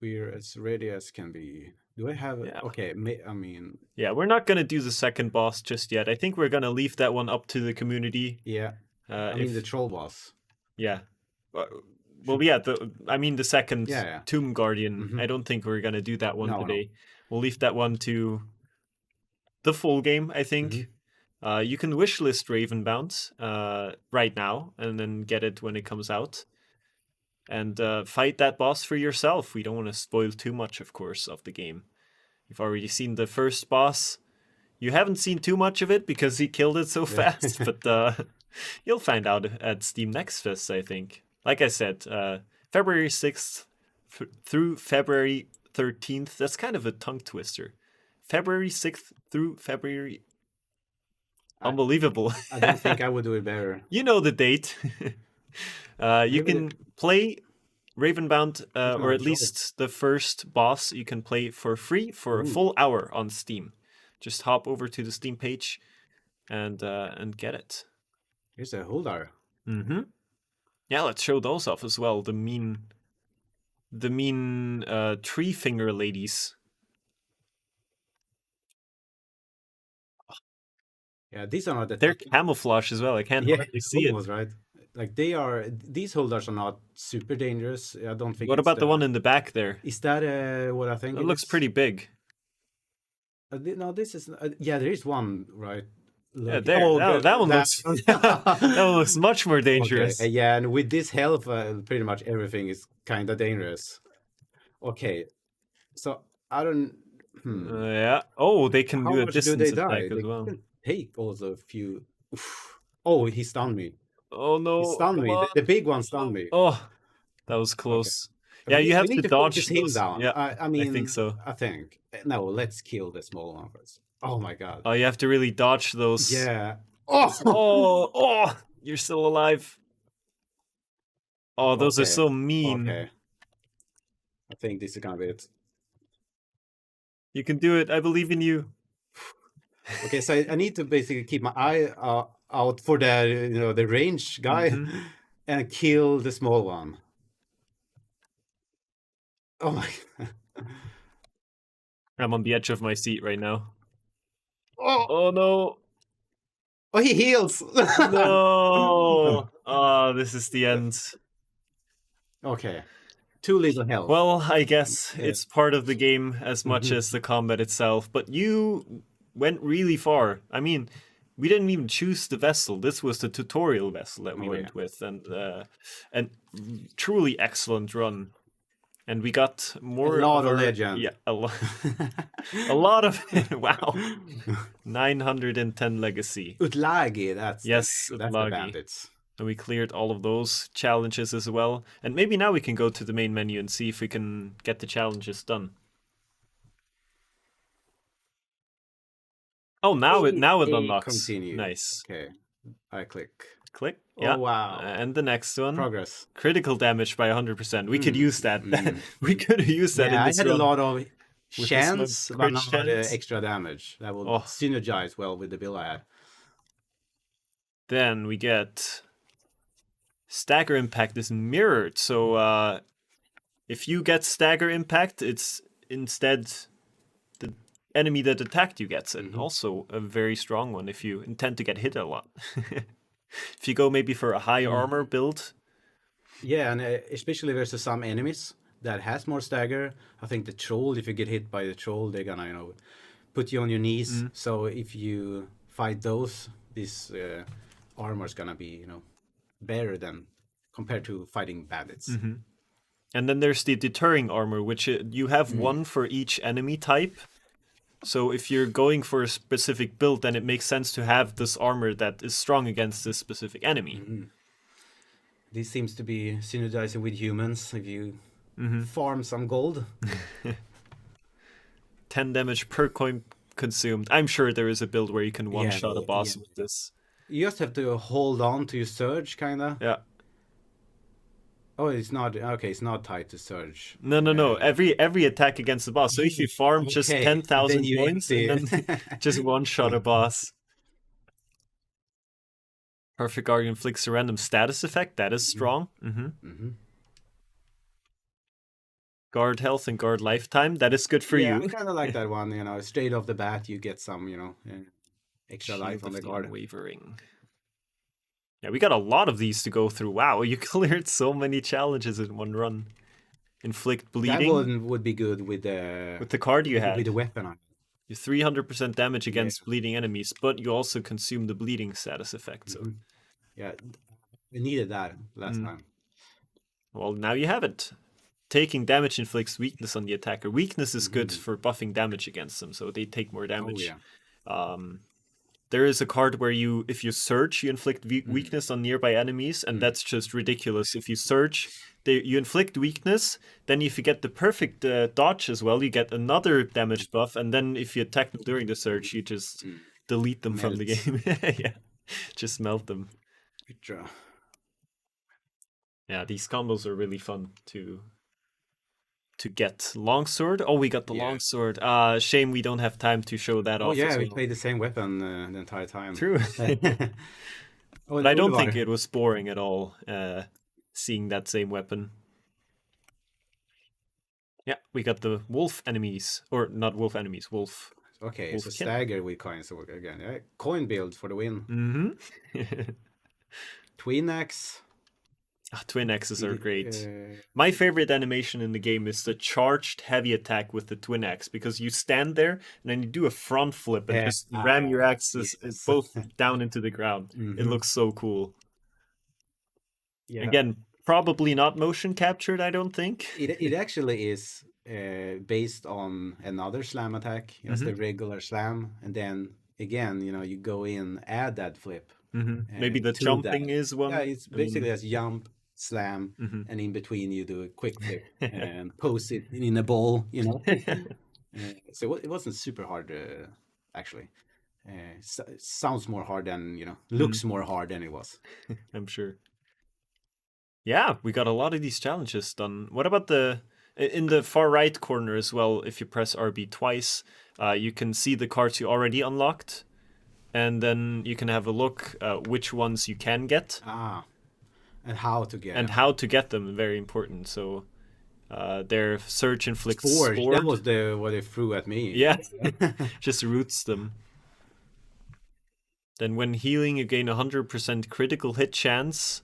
We're as ready as can be. Do I have? Yeah. Okay, I mean, Yeah, we're not gonna do the second boss just yet. I think we're gonna leave that one up to the community. yeah. I mean the If troll boss. yeah, Uh, well, Should, yeah. I mean the second yeah, yeah. Tomb Guardian. Mm-hmm. I don't think we're gonna do that one No, no. today. We'll leave that one to the full game. I Mm-hmm. think. You can wishlist Ravenbound right now and then get it when it comes out. And fight that boss for yourself. We don't want to spoil too much, of course, of the game. You've already seen the first boss. You haven't seen too much of it because he killed it so Yeah. fast, but you'll find out at Steam Next Fest, I think. Like I said, February 6th through February 13th. That's kind of a tongue twister. February 6th through February. I, Unbelievable. I don't think I would do it better. You know the date. You Maybe can play Ravenbound, Which one or are at the trolls? least the first boss, you can play for free for a Ooh, full hour on Steam. Just hop over to the Steam page and get it. here's a Huldar. Mm-hmm. Yeah, let's show those off as well. The mean tree finger ladies. Yeah, these are not They're attacking. camouflage as well. I can't Yeah, hardly see it. almost right. Like these Huldars are not super dangerous. I don't think. What it's about the one in the back there? Is that what I think It it looks is? pretty big. No, this is. Yeah, there is one right. Yeah, Look. there. Oh, That one looks that one looks much more Okay, dangerous. yeah, and with this health, pretty much everything is kind of dangerous. Okay, so I don't. Yeah. Oh, they can How do a much do they distance attack die? as They well. can take also a few. Oof. Oh, he stunned me. Oh He no! stunned Come me. on! The big one stunned me. Oh, that was Okay. close. So Yeah, you we have need to to focus dodge him those. down. Yeah, I I think mean, so. I think. No, let's kill the small one first. Oh my god. Oh, you have to really dodge those. Yeah. Oh. Oh! You're still alive. Oh, those are Okay. so mean. Okay. I think this is gonna be it. You can do it. I believe in you. Okay, so I need to basically keep my eye out for the range guy Mhm. and kill the small one. Oh my god. I'm on the edge of my seat right now. Oh, Oh no! oh, he heals. No! Oh, this is the end. Okay, too little health. Well, I guess Yeah. it's part of the game as much as the combat itself, but you went really far. I mean, we didn't even choose the vessel. This was the tutorial vessel that we Oh, went yeah. with, and truly excellent run. And we got more A lot of our, legend. yeah, a lot of wow, 910 legacy. Utlagi, that's Yes, the Utlagi. bandits. And we cleared all of those challenges as well. And maybe now we can go to the main menu and see if we can get the challenges done. Oh, now it unlocks. Continue. Nice. Okay, I click. Click. Oh, Yeah. wow. And the next one. Progress. Critical damage by 100%. We could use that. We could use that in Yeah, I this had a run. lot of this chance, one, but crit not chance. extra damage. That will Oh. synergize well with the build I had. Then we get stagger impact is mirrored. So if you get stagger impact, it's instead the enemy that attacked you gets it. Also a very strong one if you intend to get hit a lot. If you go maybe for a high armor build. Yeah, and especially versus some enemies that has more stagger. I think the troll, if you get hit by the troll, they're gonna put you on your knees. So if you fight those, this armor's gonna be better than compared to fighting bandits. And then there's the deterring armor, which you have one for each enemy type. So if you're going for a specific build, then it makes sense to have this armor that is strong against this specific enemy. This seems to be synergizing with humans if you farm some gold. 10 damage per coin consumed. I'm sure there is a build where you can one-shot a boss with this. You just have to hold on to your surge, kinda. Yeah. Oh, it's not okay. It's not tied to surge. No. Every attack against the boss. So if you farm just 10,000 Then points and then just one-shot a boss. Perfect Guard inflicts a random status effect. That is strong. Go Guard health and guard lifetime. That is good for Yeah, you. I kind of like that one. You know, straight off the bat, you get some, extra life Shield on of the the guard. Unwavering. Yeah, we got a lot of these to go through. Wow, you cleared so many challenges in one run. Inflict That bleeding one would be good with the card you had. the weapon on it. You 300% damage Yeah. against bleeding enemies, but you also consume the bleeding status effect. So, Yeah, we needed that last time. well, now you have it. Taking damage inflicts weakness on the attacker. Weakness is good for buffing damage against them, so they take more damage. Oh yeah. There is a card where you, if you search, you inflict weakness on nearby enemies, and that's just ridiculous. If you search, you inflict weakness, then if you get the perfect dodge as well, you get another damage buff, and then if you attack them during the search, you just delete them from the game. Yeah, just melt them. Good draw. Yeah, these combos are really fun to get. Longsword? Oh, we got the longsword. Shame we don't have time to show that off. Oh yeah, as we well. played the same weapon the entire time. True. But I don't think it was boring at all, seeing that same weapon. Yeah, we got the wolf enemies. Or not wolf enemies, wolf. Okay, wolf so kin. stagger with coins again. Yeah. Coin build for the win. Mm-hmm. Twin axe. Twin axes are great. My favorite animation in the game is the charged heavy attack with the twin axe, because you stand there and then you do a front flip and just ram your axes both down into the ground. It looks so cool. Yeah. Again, probably not motion captured, I don't think. It actually is based on another slam attack, just the regular slam, and then again, you go in, add that flip. Maybe the jumping is one. Yeah, it's basically as jump, slam, and in between you do a quick flip and pose it in a ball, So it wasn't super hard, actually. It sounds more hard than, looks more hard than it was. I'm sure. Yeah, we got a lot of these challenges done. What about in the far right corner as well? If you press RB twice, you can see the cards you already unlocked. And then you can have a look which ones you can get. And how to get and them. how to get them, very important. So their search inflicts Spore. That was what they threw at me. Yeah, just roots them. Then when healing, you gain 100% critical hit chance.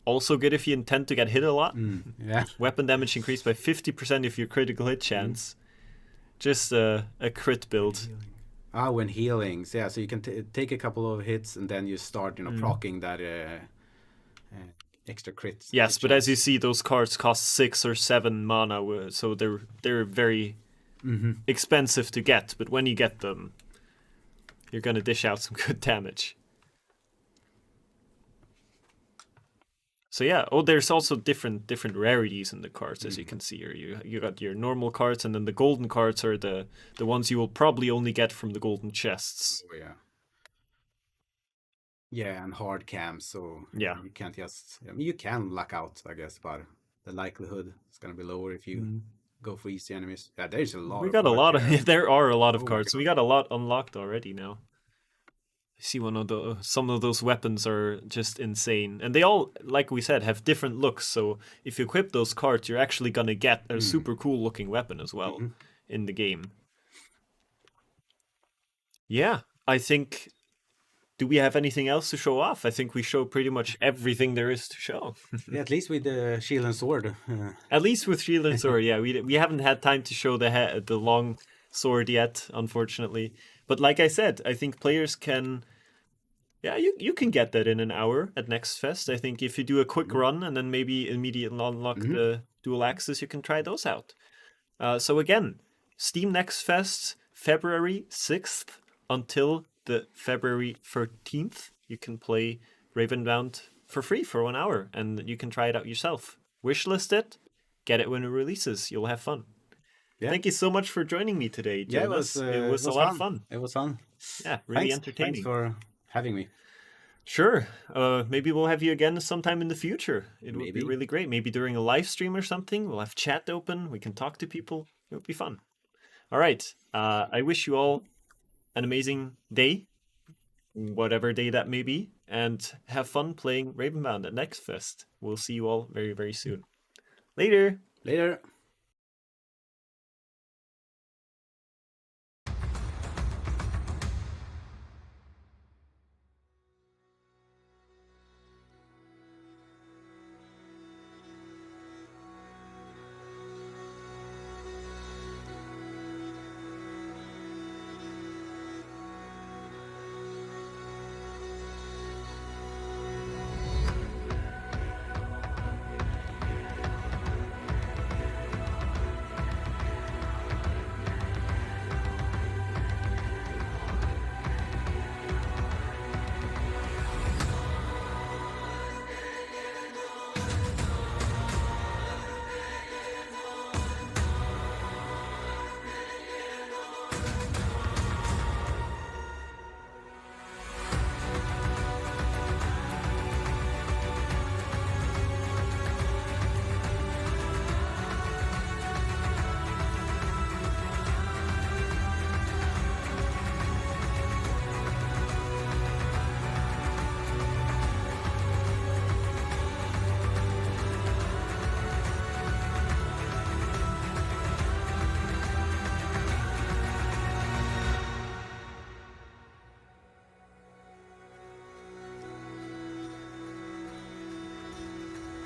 Also good if you intend to get hit a lot. Yeah. Weapon damage increased by 50% if your critical hit chance. Just a crit build. When healing. Yeah, so you can take a couple of hits and then you start, proccing that extra crit. Yes, but as you see, those cards cost 6 or 7 mana, so they're very expensive to get. But when you get them, you're gonna dish out some good damage. So yeah, there's also different rarities in the cards, as you can see here. You got your normal cards, and then the golden cards are the ones you will probably only get from the golden chests. Oh yeah. Yeah, and hard cams, so yeah, you can't just. I mean, you can luck out, I guess, but the likelihood is gonna be lower if you go for easy enemies. Yeah, there's a lot. We got a lot of. There are a lot of cards. So we got a lot unlocked already now. I see some of those weapons are just insane, and they all, like we said, have different looks. So if you equip those cards, you're actually gonna get a super cool looking weapon as well in the game. Yeah, I think. Do we have anything else to show off? I think we show pretty much everything there is to show. Yeah, at least with the shield and sword. At least with shield and sword, yeah. We haven't had time to show the long sword yet, unfortunately. But like I said, I think players can... Yeah, you can get that in an hour at Next Fest. I think if you do a quick run and then maybe immediately unlock the dual axes, you can try those out. So again, Steam Next Fest, February 6th until the February 13th. You can play Ravenbound for free for 1 hour, and you can try it out yourself. Wishlist it, get it when it releases. You'll have fun. Yeah. Thank you so much for joining me today, Jonas. Yeah, it was a lot of fun. It was fun. Yeah, really entertaining. Thanks for having me. Sure. Maybe we'll have you again sometime in the future. It would be really great. Maybe during a live stream or something. We'll have chat open. We can talk to people. It would be fun. All right. I wish you all an amazing day, whatever day that may be, and have fun playing Ravenbound at Next Fest. We'll see you all very, very soon. Later. Later.